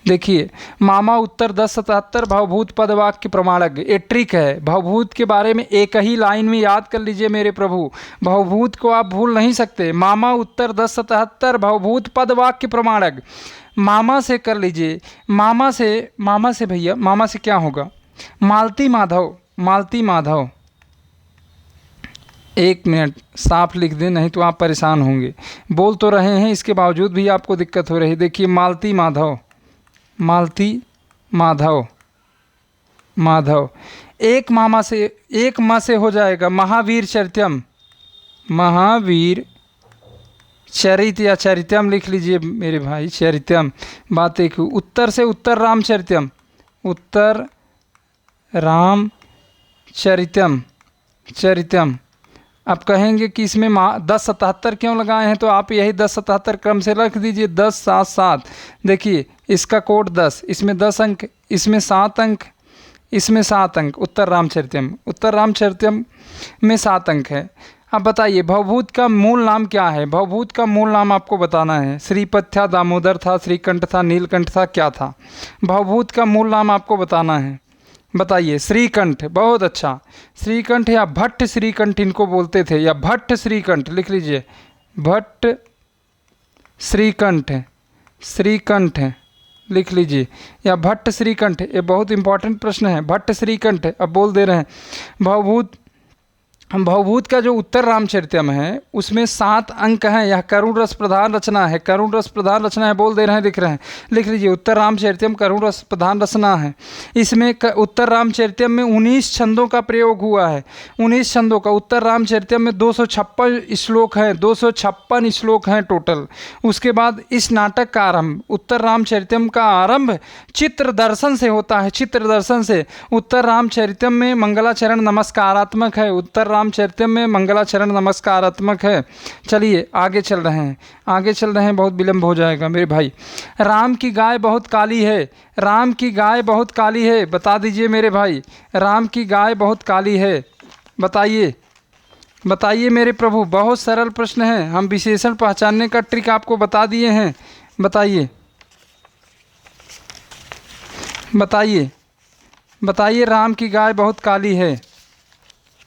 देखिए, मामा उत्तर 1077 भवभूत पदवाक्य प्रमाणज्ञ, ये ट्रिक है। भवभूत के बारे में एक ही लाइन में याद कर लीजिए मेरे प्रभु, भवभूत को आप भूल नहीं सकते। मामा उत्तर 1077 भवभूत पदवाक्य प्रमाणज्ञ, मामा से कर लीजिए, मामा से भैया, मामा से क्या होगा? मालती माधव। एक मिनट, साफ लिख दें, नहीं तो आप परेशान होंगे। बोल तो रहे हैं, इसके बावजूद भी आपको दिक्कत हो रही। देखिए, मालती माधव। एक माँ से हो जाएगा महावीर चरित या चरित्यम लिख लीजिए मेरे भाई, चरित्यम। बात एक, उत्तर से उत्तर राम चरित्यम। आप कहेंगे कि इसमें 1077 क्यों लगाए हैं, तो आप यही 1077 क्रम से रख दीजिए, 1077। देखिए, इसका कोड 10, इसमें 10 अंक, इसमें 7 अंक, इसमें 7 अंक। उत्तर रामचरितम में 7 अंक है। अब बताइए भवभूत का मूल नाम क्या है? भवभूत का मूल नाम आपको बताना है। श्रीपद था, दामोदर था, श्रीकंठ था, नीलकंठ था, क्या था? भवभूत का मूल नाम आपको बताना है। बताइए। श्रीकंठ, बहुत अच्छा। श्रीकंठ या भट्ट श्रीकंठ इनको बोलते थे, या भट्ट श्रीकंठ लिख लीजिए। भट्ट श्रीकंठ, श्रीकंठ लिख लीजिए, या भट्ट श्रीकंठ। ये बहुत इंपॉर्टेंट प्रश्न है। भट्ट श्रीकंठ अब बोल दे रहे हैं। भवभूत, भवभूत का जो उत्तर रामचरितम है उसमें 7 अंक हैं। यह करुण रस प्रधान रचना है। करुण रस प्रधान रचना है, बोल दे रहे हैं, लिख रहे हैं, लिख लीजिए। उत्तर रामचरितम करुण रस प्रधान रचना है। इसमें उत्तर रामचरितम में 19 छंदों का प्रयोग हुआ है। 19 छंदों का। उत्तर रामचरितम में 256 श्लोक हैं, 256 श्लोक हैं टोटल। उसके बाद इस नाटक का आरंभ, उत्तर रामचरितम का आरंभ चित्र दर्शन से होता है। चित्र दर्शन से। उत्तर रामचरितम में मंगलाचरण नमस्कारात्मक है। उत्तर रामचरितम में मंगलाचरण नमस्कारात्मक है। चलिए आगे चल रहे हैं, आगे चल रहे हैं, बहुत विलंब हो जाएगा मेरे भाई। राम की गाय बहुत काली है। राम की गाय बहुत काली है, बता दीजिए मेरे भाई। राम की गाय बहुत काली है, बताइए, बताइए मेरे प्रभु। बहुत सरल प्रश्न है, हम विशेषण पहचानने का ट्रिक आपको बता दिए हैं। बताइए, बताइए, बताइए। राम की गाय बहुत काली है,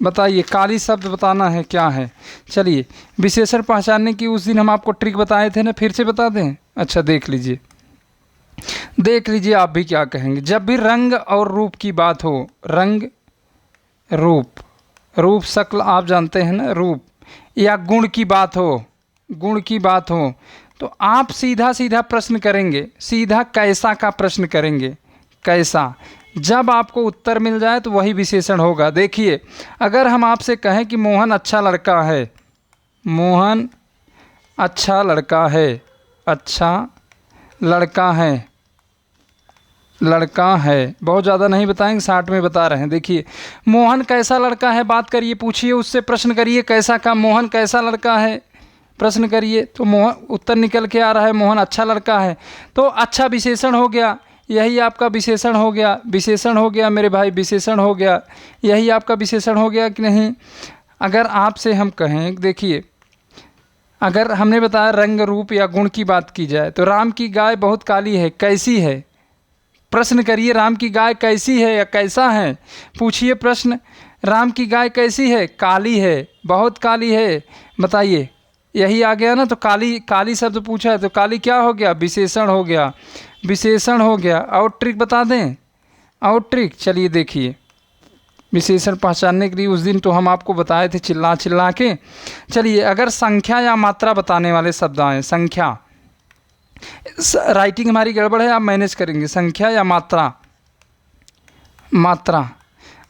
बताइए। काली शब्द बताना है क्या है। चलिए, विशेषण पहचानने की उस दिन हम आपको ट्रिक बताए थे ना, फिर से बता दें? अच्छा, देख लीजिए, देख लीजिए आप भी क्या कहेंगे। जब भी रंग और रूप की बात हो, रंग रूप, रूप शक्ल आप जानते हैं ना, रूप, या गुण की बात हो, गुण की बात हो, तो आप सीधा सीधा प्रश्न करेंगे। सीधा कैसा का प्रश्न करेंगे, कैसा। जब आपको उत्तर मिल जाए तो वही विशेषण होगा। देखिए, अगर हम आपसे कहें कि मोहन अच्छा लड़का है, मोहन अच्छा लड़का है, अच्छा लड़का है, लड़का है, बहुत ज़्यादा नहीं बताएंगे, 60 में बता रहे हैं। देखिए, मोहन कैसा लड़का है, बात करिए, पूछिए उससे, प्रश्न करिए कैसा का। मोहन कैसा लड़का है, प्रश्न करिए, तो मोहन उत्तर निकल के आ रहा है, मोहन अच्छा लड़का है। तो अच्छा विशेषण हो गया, यही आपका विशेषण हो गया। विशेषण हो गया मेरे भाई, विशेषण हो गया, यही आपका विशेषण हो गया कि नहीं? अगर आपसे हम कहें, देखिए, अगर हमने बताया रंग रूप या गुण की बात की जाए, तो राम की गाय बहुत काली है, कैसी है? प्रश्न करिए, राम की गाय कैसी है या कैसा है, पूछिए प्रश्न। राम की गाय कैसी है? काली है, बहुत काली है, बताइए। यही आ गया ना। तो काली, काली शब्द पूछा है तो काली क्या हो गया? विशेषण हो गया, विशेषण हो गया। और ट्रिक बता दें? और ट्रिक, चलिए देखिए। विशेषण पहचानने के लिए उस दिन तो हम आपको बताए थे चिल्ला चिल्ला के। चलिए, अगर संख्या या मात्रा बताने वाले शब्द आए, संख्या, राइटिंग हमारी गड़बड़ है, आप मैनेज करेंगे। संख्या या मात्रा, मात्रा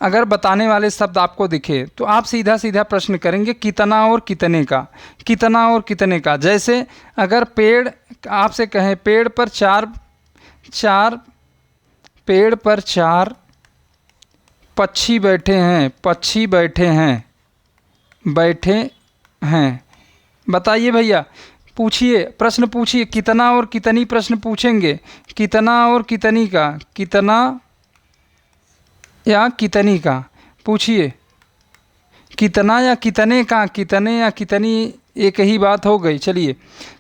अगर बताने वाले शब्द आपको दिखे तो आप सीधा सीधा प्रश्न करेंगे कितना और कितने का, कितना और कितने का। जैसे अगर पेड़, आपसे कहें पेड़ पर चार पेड़ पर 4 पक्षी बैठे हैं, पक्षी बैठे हैं, बैठे हैं, बताइए भैया, पूछिए, प्रश्न पूछिए। कितना और कितनी प्रश्न पूछेंगे, कितना और कितनी का, कितना या कितनी का, पूछिए। कितना या कितने का, कितने या कितनी, एक ही बात हो गई। चलिए,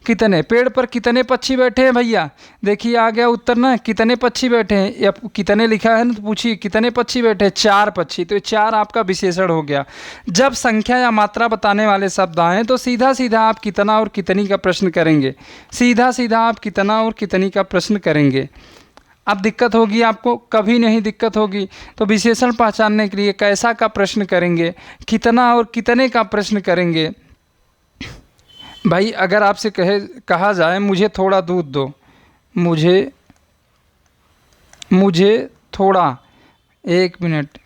कितने, पेड़ पर कितने पक्षी बैठे हैं भैया? देखिए आ गया उत्तर ना, कितने पक्षी बैठे हैं, या कितने लिखा है ना, तो पूछिए कितने पक्षी बैठे हैं? 4 पक्षी। तो 4 आपका विशेषण हो गया। जब संख्या या मात्रा बताने वाले शब्द आएँ तो सीधा सीधा आप कितना और कितनी का प्रश्न करेंगे, सीधा सीधा आप कितना और कितनी का प्रश्न करेंगे। अब दिक्कत होगी आपको? कभी नहीं दिक्कत होगी। तो विशेषण पहचानने के लिए कैसा का प्रश्न करेंगे, कितना और कितने का प्रश्न करेंगे। भाई अगर आपसे कहा जाए मुझे थोड़ा दूध दो, मुझे थोड़ा, 1 मिनट,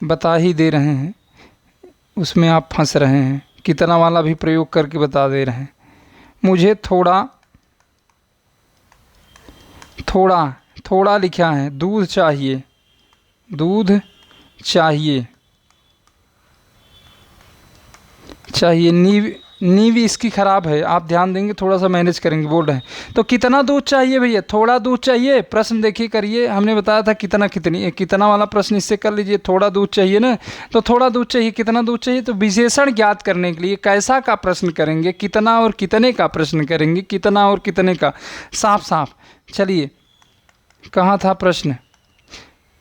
बता ही दे रहे हैं, उसमें आप फंस रहे हैं। कितना वाला भी प्रयोग करके बता दे रहे हैं। मुझे थोड़ा, थोड़ा, थोड़ा लिखा है, दूध चाहिए, दूध चाहिए, चाहिए। नींव इसकी ख़राब है, आप ध्यान देंगे, थोड़ा सा मैनेज करेंगे। बोल रहे हैं तो कितना दूध चाहिए भैया, थोड़ा दूध चाहिए। प्रश्न देखिए करिए, हमने बताया था कितना कितनी, कितना वाला प्रश्न इससे कर लीजिए। थोड़ा दूध चाहिए ना, तो थोड़ा दूध चाहिए, कितना दूध चाहिए। तो विशेषण ज्ञात करने के लिए कैसा का प्रश्न करेंगे, कितना और कितने का प्रश्न करेंगे, कितना और कितने का, साफ साफ। चलिए कहाँ था प्रश्न,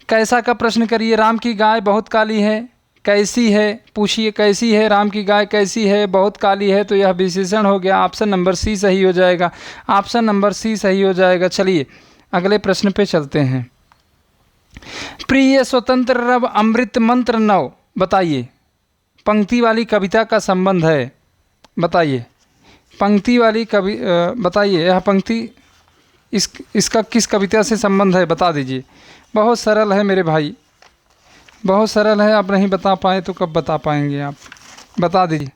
कैसा का प्रश्न करिए। राम की गाय बहुत काली है, कैसी है, पूछिए कैसी है, राम की गाय कैसी है, बहुत काली है, तो यह विशेषण हो गया। ऑप्शन नंबर सी सही हो जाएगा, ऑप्शन नंबर सी सही हो जाएगा। चलिए अगले प्रश्न पे चलते हैं। प्रिय स्वतंत्र रव अमृत मंत्र नव, बताइए पंक्ति वाली कविता का संबंध है, बताइए पंक्ति वाली कवि, बताइए यह पंक्ति इसका किस कविता से संबंध है, बता दीजिए। बहुत सरल है मेरे भाई, बहुत सरल है। आप नहीं बता पाए तो कब बता पाएंगे आप, बता दीजिए।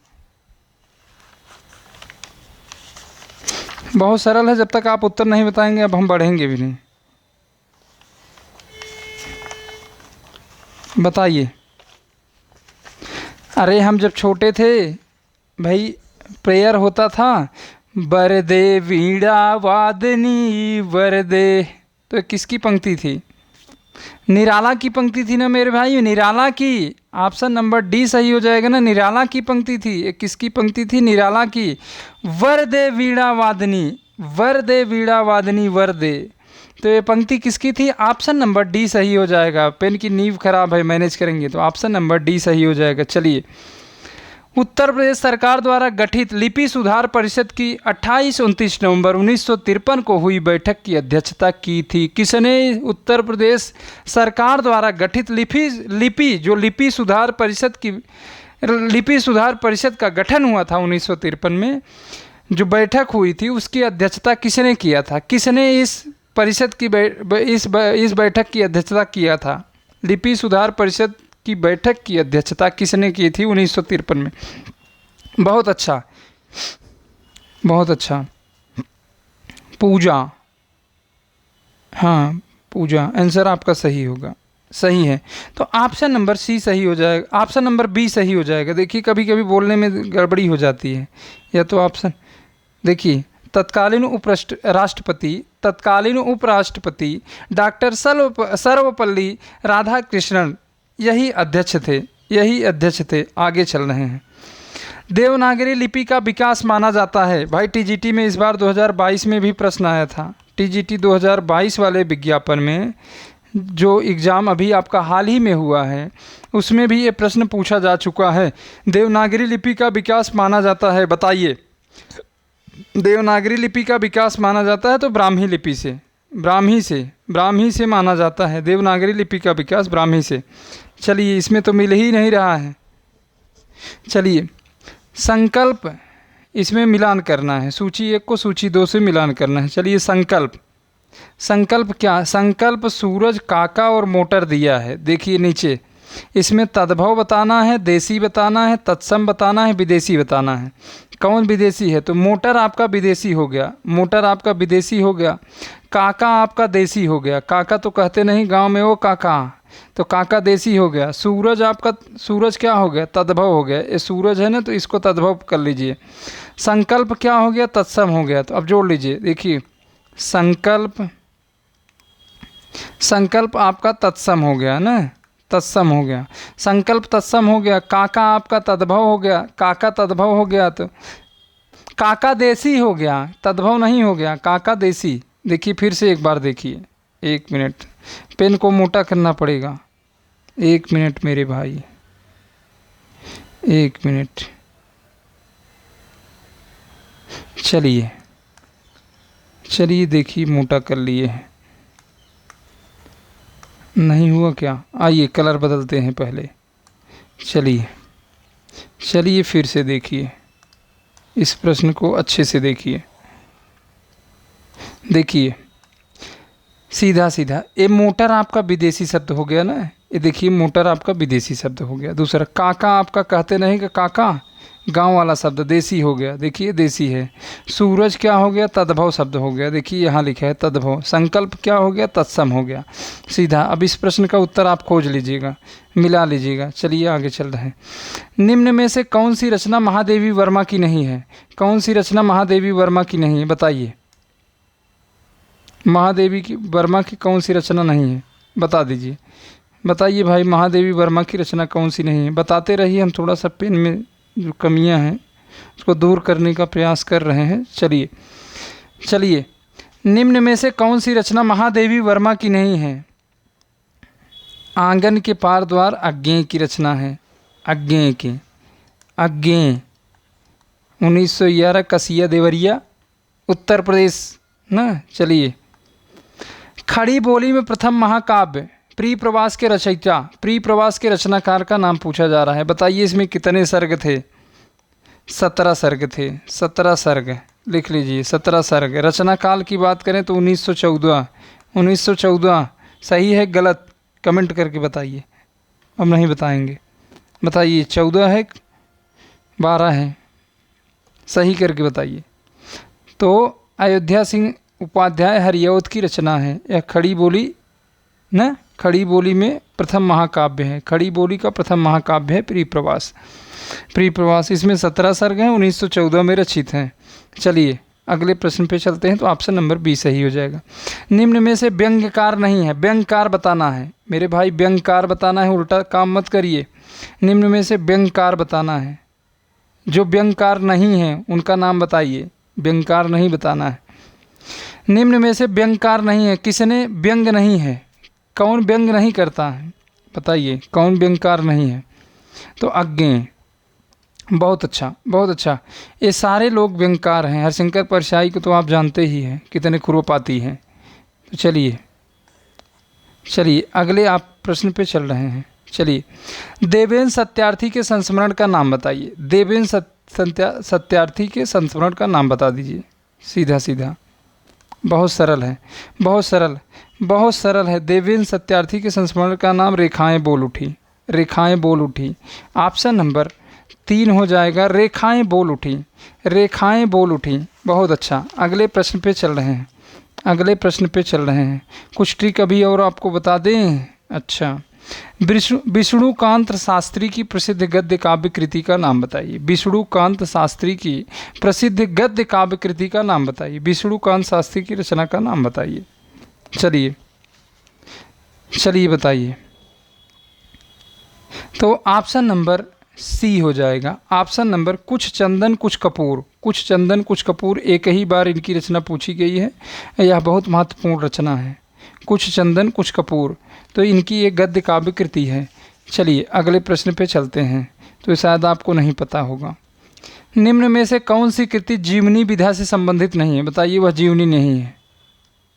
बहुत सरल है, जब तक आप उत्तर नहीं बताएंगे अब हम बढ़ेंगे भी नहीं। बताइए। अरे हम जब छोटे थे भाई, प्रेयर होता था, वरदे वीणा वादनी वरदे, तो किसकी पंक्ति थी, निराला की पंक्ति थी ना मेरे भाई, निराला की। ऑप्शन नंबर डी सही हो जाएगा ना, निराला की पंक्ति थी। एक किसकी पंक्ति थी, निराला की। वरदे वीणा वादनी, वरदे वीणा वादनी वरदे, तो ये पंक्ति किसकी थी, ऑप्शन नंबर डी सही हो जाएगा। पेन की नींव खराब है, मैनेज करेंगे तो ऑप्शन नंबर डी सही हो जाएगा। चलिए, उत्तर प्रदेश सरकार द्वारा गठित लिपि सुधार परिषद की 28-29 नवंबर 1953 को हुई बैठक की अध्यक्षता की थी। किसने उत्तर प्रदेश सरकार द्वारा गठित लिपि सुधार परिषद की, लिपि सुधार परिषद का गठन हुआ था 1953 में, जो बैठक हुई थी उसकी अध्यक्षता किसने किया था, किसने इस परिषद की इस बैठक की अध्यक्षता किया था, लिपि सुधार परिषद की बैठक की अध्यक्षता किसने की थी 1953 में। बहुत अच्छा, बहुत अच्छा। पूजा, हाँ पूजा आंसर आपका सही होगा, सही है। तो ऑप्शन नंबर सी सही हो जाएगा, ऑप्शन नंबर बी सही हो जाएगा। देखिए कभी कभी बोलने में गड़बड़ी हो जाती है, या तो ऑप्शन देखिए, तत्कालीन उपराष्ट्रपति डॉक्टर सर्वपल्ली राधाकृष्णन यही अध्यक्ष थे। आगे चल रहे हैं। देवनागरी लिपि का विकास माना जाता है। भाई टीजीटी में इस बार 2022 में भी प्रश्न आया था। टीजीटी 2022 वाले विज्ञापन में, जो एग्ज़ाम अभी आपका हाल ही में हुआ है, उसमें भी ये प्रश्न पूछा जा चुका है। देवनागरी लिपि का विकास माना जाता है, बताइए। देवनागरी लिपि का विकास माना जाता है तो ब्राह्मी लिपि से, ब्राह्मी से माना जाता है। देवनागरी लिपि का विकास ब्राह्मी से। चलिए, इसमें तो मिल ही नहीं रहा है। चलिए, संकल्प, इसमें मिलान करना है, सूची 1 को सूची 2 से मिलान करना है। चलिए, संकल्प क्या, संकल्प सूरज, काका और मोटर दिया है। देखिए नीचे, इसमें तद्भव बताना है, देसी बताना है, तत्सम बताना है, विदेशी बताना है। कौन विदेशी है, तो मोटर आपका विदेशी हो गया, मोटर आपका विदेशी हो गया। काका आपका देसी हो गया, काका तो कहते नहीं गांव में वो काका, तो काका देसी हो गया। सूरज आपका, सूरज क्या हो गया, तद्भव हो गया। ये सूरज है ना, तो इसको तद्भव कर लीजिए। संकल्प क्या हो गया, तत्सम हो गया। तो अब जोड़ लीजिए, देखिए संकल्प आपका तत्सम हो गया ना, तत्सम हो गया। संकल्प तत्सम हो गया। काका आपका तद्भव हो गया, काका तद्भव हो गया, तो काका देसी हो गया, तद्भव नहीं हो गया, काका देसी। देखिए फिर से एक बार देखिए, 1 मिनट, पेन को मोटा करना पड़ेगा। 1 मिनट मेरे भाई, 1 मिनट। चलिए देखिए, मोटा कर लिए हैं। नहीं हुआ क्या, आइए कलर बदलते हैं पहले। चलिए फिर से देखिए, इस प्रश्न को अच्छे से देखिए। सीधा ये मोटर आपका विदेशी शब्द हो गया ना, ये देखिए मोटर आपका विदेशी शब्द हो गया। दूसरा, काका आपका कहते नहीं कि काका, गांव वाला शब्द देसी हो गया, देखिए देसी है। सूरज क्या हो गया, तद्भव शब्द हो गया, देखिए यहाँ लिखा है तद्भव। संकल्प क्या हो गया, तत्सम हो गया सीधा। अब इस प्रश्न का उत्तर आप खोज लीजिएगा, मिला लीजिएगा। चलिए आगे चल रहे हैं। निम्न में से कौन सी रचना महादेवी वर्मा की नहीं है? कौन सी रचना महादेवी वर्मा की नहीं है, बताइए। महादेवी की वर्मा की कौन सी रचना नहीं है, बता दीजिए। बताइए भाई, महादेवी वर्मा की रचना कौन सी नहीं है? बताते रहिए, हम थोड़ा सा पेन में जो कमियां हैं उसको दूर करने का प्रयास कर रहे हैं। चलिए निम्न में से कौन सी रचना महादेवी वर्मा की नहीं है? आंगन के पार द्वार अज्ञेय की रचना है। अज्ञेय 1911 कसिया देवरिया, उत्तर प्रदेश ना। चलिए, खड़ी बोली में प्रथम महाकाव्य प्रिय प्रवास के रचयिता, प्रिय प्रवास के रचनाकार का नाम पूछा जा रहा है। बताइए इसमें कितने सर्ग थे? 17 सर्ग थे। 17 सर्ग लिख लीजिए, 17 सर्ग। रचना काल की बात करें तो 1914 सही है गलत कमेंट करके बताइए। अब नहीं बताएंगे, बताइए 14 है 12 है, सही करके बताइए। तो अयोध्या सिंह उपाध्याय हरियौत की रचना है यह खड़ी बोली न। खड़ी बोली में प्रथम महाकाव्य है, खड़ी बोली का प्रथम महाकाव्य है प्रिय प्रवास। प्रिय प्रवास इसमें 17 सर्ग हैं, 1914 में रचित हैं। चलिए अगले प्रश्न पे चलते हैं। तो ऑप्शन नंबर बी सही हो जाएगा। निम्न में से व्यंग्यकार नहीं है, व्यंग्यकार बताना है मेरे भाई, व्यंग्यकार बताना है, उल्टा काम मत करिए। निम्न में से व्यंग्यकार बताना है, जो व्यंग्यकार नहीं है उनका नाम बताइए, व्यंग्यकार नहीं बताना है। निम्न में से व्यंग्यकार नहीं है, किसने व्यंग्य नहीं है, कौन व्यंग्य नहीं करता है, बताइए कौन व्यंग्यकार नहीं है? तो अज्ञेय। बहुत अच्छा, बहुत अच्छा। ये सारे लोग व्यंग्यकार हैं। हरिशंकर परशाई को तो आप जानते ही हैं कितने खुरपाती हैं। तो चलिए अगले आप प्रश्न पे चल रहे हैं। चलिए, देवेंद्र सत्यार्थी के संस्मरण का नाम बताइए। देवेंद्र सत्यार्थी के संस्मरण का नाम बता दीजिए, सीधा सीधा। बहुत सरल है, बहुत सरल है। देवेंद्र सत्यार्थी के संस्मरण का नाम रेखाएं बोल उठी। रेखाएं बोल उठी ऑप्शन नंबर 3 हो जाएगा। रेखाएं बोल उठी, रेखाएं बोल उठी। बहुत अच्छा, अगले प्रश्न पे चल रहे हैं। कुछ ट्रिक अभी और आपको बता दें। अच्छा, विष्णुकांत शास्त्री की प्रसिद्ध गद्य काव्य कृति का नाम बताइए। विष्णुकांत शास्त्री की प्रसिद्ध गद्य काव्य कृति का नाम बताइए। विष्णुकांत शास्त्री की रचना का नाम बताइए। चलिए बताइए। तो ऑप्शन नंबर सी हो जाएगा। ऑप्शन नंबर कुछ चंदन कुछ कपूर एक ही बार इनकी रचना पूछी गई है। यह बहुत महत्वपूर्ण रचना है। कुछ चंदन कुछ कपूर, तो इनकी एक गद्य काव्य कृति है। चलिए अगले प्रश्न पे चलते हैं। तो शायद आपको नहीं पता होगा। निम्न में से कौन सी कृति जीवनी विधा से संबंधित नहीं है? बताइए वह जीवनी नहीं है,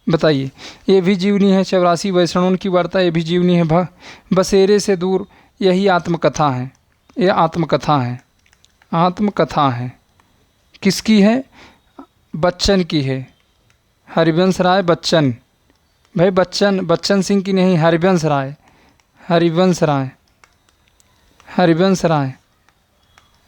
बताइए। ये भी जीवनी है। 84 वैष्णवों की वार्ता, ये भी जीवनी है। बसेरे से दूर, यही आत्मकथा है। ये आत्मकथा है। किसकी है? बच्चन की है। हरिवंश राय बच्चन, भाई बच्चन सिंह की नहीं, हरिवंश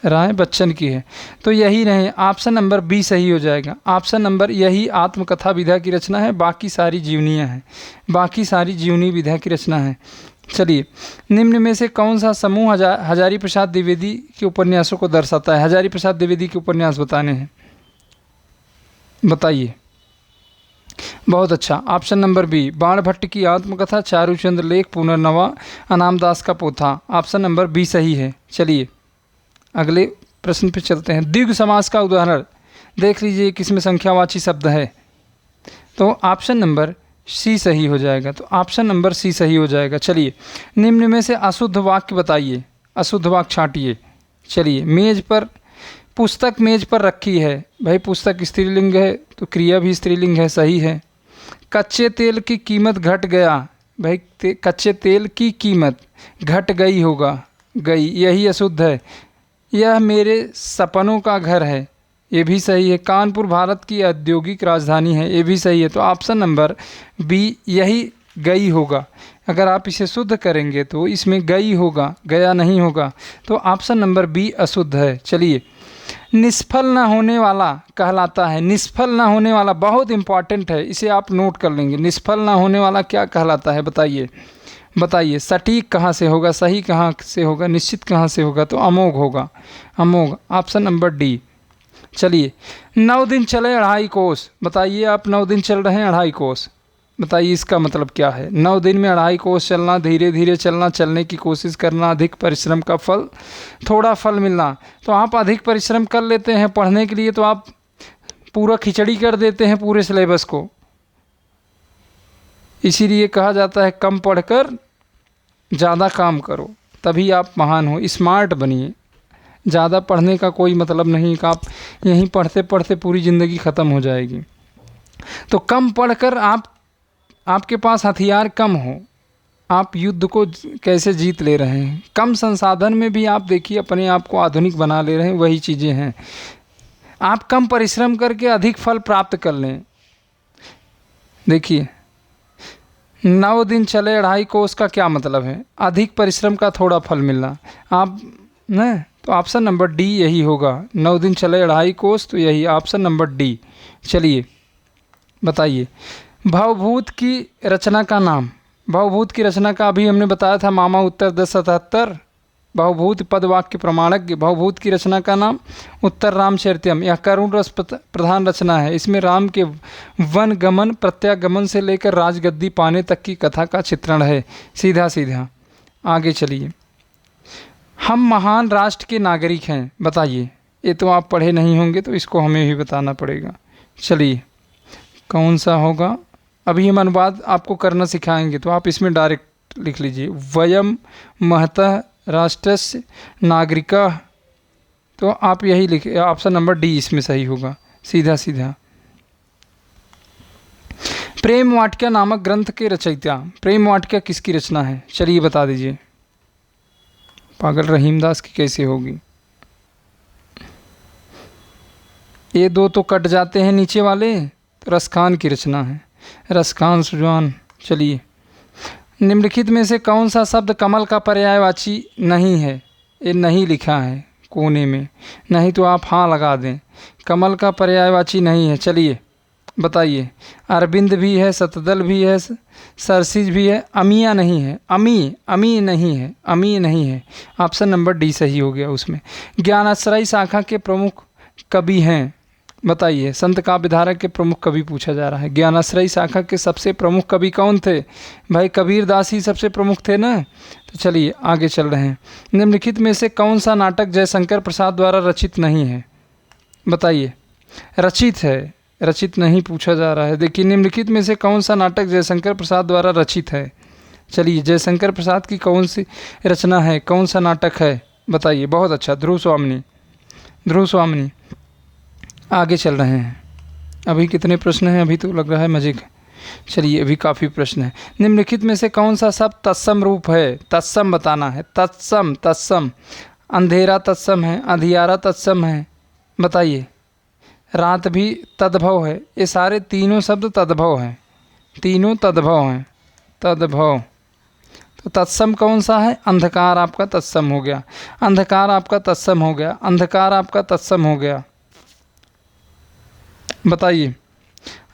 राय बच्चन की है। तो यही नहीं, ऑप्शन नंबर बी सही हो जाएगा। ऑप्शन नंबर यही आत्मकथा विधा की रचना है। बाकी सारी जीवनियाँ हैं, बाकी सारी जीवनी विधा की रचना है। चलिए, निम्न में से कौन सा समूह हजारी प्रसाद द्विवेदी के उपन्यासों को दर्शाता है? हजारी प्रसाद द्विवेदी के उपन्यास बताने हैं, बताइए। बहुत अच्छा, ऑप्शन नंबर बी बाणभट्ट की आत्मकथा, चारूचंद्र लेख, पुनर्नवा, अनामदास का पोथा। ऑप्शन नंबर बी सही है। चलिए अगले प्रश्न पे चलते हैं। द्विग समास का उदाहरण देख लीजिए, किसमें संख्यावाची शब्द है? तो ऑप्शन नंबर सी सही हो जाएगा। तो ऑप्शन नंबर सी सही हो जाएगा। चलिए, निम्न में से अशुद्ध वाक्य बताइए, अशुद्ध वाक्य छांटिए। चलिए, मेज पर, पुस्तक मेज पर रखी है, भाई पुस्तक स्त्रीलिंग है तो क्रिया भी स्त्रीलिंग है, सही है। कच्चे तेल की कीमत घट गया, भाई कच्चे तेल की कीमत घट गई होगा, गई, यही अशुद्ध है। यह मेरे सपनों का घर है, ये भी सही है। कानपुर भारत की औद्योगिक राजधानी है, ये भी सही है। तो ऑप्शन नंबर बी यही गई होगा। अगर आप इसे शुद्ध करेंगे तो इसमें गई होगा, गया नहीं होगा। तो ऑप्शन नंबर बी अशुद्ध है। चलिए, निष्फल न होने वाला कहलाता है। निष्फल न होने वाला बहुत इंपॉर्टेंट है, इसे आप नोट कर लेंगे। निष्फल न होने वाला क्या कहलाता है, बताइए बताइए। सटीक कहाँ से होगा, सही कहाँ से होगा, निश्चित कहाँ से होगा? तो अमोघ होगा, अमोघ। Option number D. चलिए, 9 दिन चले 2.5 कोस। बताइए आप, 9 दिन चल रहे हैं 2.5 कोस, बताइए इसका मतलब क्या है? 9 दिन में 2.5 कोस चलना, धीरे धीरे चलना, चलने की कोशिश करना, अधिक परिश्रम का फल थोड़ा फल मिलना। तो आप अधिक परिश्रम कर लेते हैं पढ़ने के लिए, तो आप पूरा खिचड़ी कर देते हैं पूरे सिलेबस को। इसीलिए कहा जाता है कम पढ़कर ज़्यादा काम करो, तभी आप महान हो, स्मार्ट बनिए। ज़्यादा पढ़ने का कोई मतलब नहीं कि आप यहीं पढ़ते पढ़ते पूरी ज़िंदगी ख़त्म हो जाएगी। तो कम पढ़कर आपके पास हथियार कम हो, आप युद्ध को कैसे जीत ले रहे हैं। कम संसाधन में भी आप देखिए अपने आप को आधुनिक बना ले रहे हैं, वही चीज़ें हैं। आप कम परिश्रम करके अधिक फल प्राप्त कर लें। देखिए, 9 दिन चले 2.5 कोस का क्या मतलब है? अधिक परिश्रम का थोड़ा फल मिलना। आप न, तो ऑप्शन नंबर डी यही होगा। 9 दिन चले 2.5 कोस, तो यही ऑप्शन नंबर डी। चलिए बताइए, भवभूत की रचना का नाम। भवभूत की रचना का अभी हमने बताया था, मामा उत्तर 1077। भवभूत पद वाक्य प्रमाणज्ञ। भवभूत की रचना का नाम उत्तर रामचरितम। यह करुण रस प्रधान रचना है। इसमें राम के वन गमन प्रत्यागमन से लेकर राजगद्दी पाने तक की कथा का चित्रण है, सीधा सीधा। आगे चलिए, हम महान राष्ट्र के नागरिक हैं। बताइए, ये तो आप पढ़े नहीं होंगे तो इसको हमें भी बताना पड़ेगा। चलिए, कौन सा होगा? अभी हम अनुवाद आपको करना सिखाएंगे, तो आप इसमें डायरेक्ट लिख लीजिए, वयम महतः राष्ट्रस्य नागरिका। तो आप यही लिखे, ऑप्शन नंबर डी इसमें सही होगा, सीधा सीधा। प्रेम वाटिका नामक ग्रंथ के रचयिता। प्रेम वाटिका किसकी रचना है? चलिए बता दीजिए। पागल रहीमदास की कैसे होगी? ये दो तो कट जाते हैं नीचे वाले, तो रसखान की रचना है, रसखान सुजान। चलिए, निम्नलिखित में से कौन सा शब्द कमल का पर्यायवाची नहीं है? ये नहीं लिखा है कोने में, नहीं तो आप हाँ लगा दें। कमल का पर्यायवाची नहीं है। चलिए बताइए। अरविंद भी है, शतदल भी है, सरसिज भी है, अमिया नहीं है। अमी नहीं है, अमी नहीं है। ऑप्शन नंबर डी सही हो गया उसमें। ज्ञानाश्रयी शाखा के प्रमुख कवि हैं। बताइए, संत काव्यधारा के प्रमुख कवि पूछा जा रहा है। ज्ञानाश्रयी शाखा के सबसे प्रमुख कवि कौन थे? भाई कबीर दास ही सबसे प्रमुख थे ना। तो चलिए आगे चल रहे हैं। निम्नलिखित में से कौन सा नाटक जयशंकर प्रसाद द्वारा रचित नहीं है? बताइए। रचित है, रचित नहीं पूछा जा रहा है। देखिए, निम्नलिखित में से कौन सा नाटक जयशंकर प्रसाद द्वारा रचित है? चलिए, जयशंकर प्रसाद की कौन सी रचना है, कौन सा नाटक है? बताइए। बहुत अच्छा, ध्रुव स्वामिनी। ध्रुव स्वामिनी। आगे चल रहे हैं। अभी कितने प्रश्न हैं? अभी तो लग रहा है मजे का। चलिए, अभी काफ़ी प्रश्न है। निम्नलिखित में से कौन सा शब्द तत्सम रूप है? तत्सम बताना है। तत्सम, तत्सम। अंधेरा तत्सम है, अंधियारा तत्सम है। बताइए। रात भी तद्भव है। ये सारे तीनों शब्द तद्भव हैं, तीनों तद्भव हैं, तद्भव। तो तत्सम कौन सा है? अंधकार आपका तत्सम हो गया, अंधकार आपका तत्सम हो गया, अंधकार आपका तत्सम हो गया। बताइए,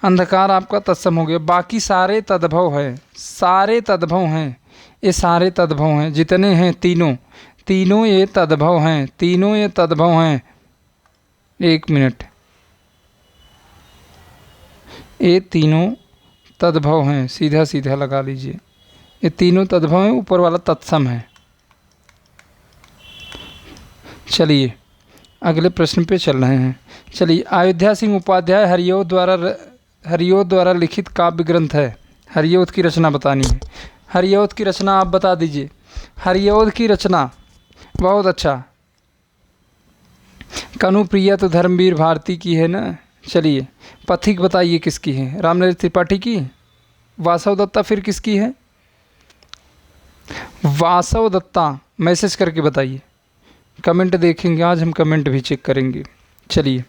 अंधकार आपका तत्सम हो गया। बाकी सारे तद्भव है, सारे तद्भव हैं, ये सारे तद्भव हैं, जितने हैं तीनों, तीनों ये तद्भव हैं, तीनों ये तद्भव हैं। 1 मिनट, ये तीनों तद्भव हैं, सीधा सीधा लगा लीजिए। ये तीनों तद्भव हैं, ऊपर वाला तत्सम है। चलिए अगले प्रश्न पे चल रहे हैं। चलिए, अयोध्या सिंह उपाध्याय हरिओद द्वारा लिखित काव्य ग्रंथ है। हरिओद की रचना बतानी है। हरिओद की रचना आप बता दीजिए। हरिओद की रचना, बहुत अच्छा। कनुप्रिया तो धर्मवीर भारती की है ना। चलिए, पथिक बताइए किसकी है? रामनरेश त्रिपाठी की? वासव दत्ता फिर किसकी है? वासव दत्ता। मैसेज करके बताइए, कमेंट देखेंगे आज हम, कमेंट भी चेक करेंगे। चलिए,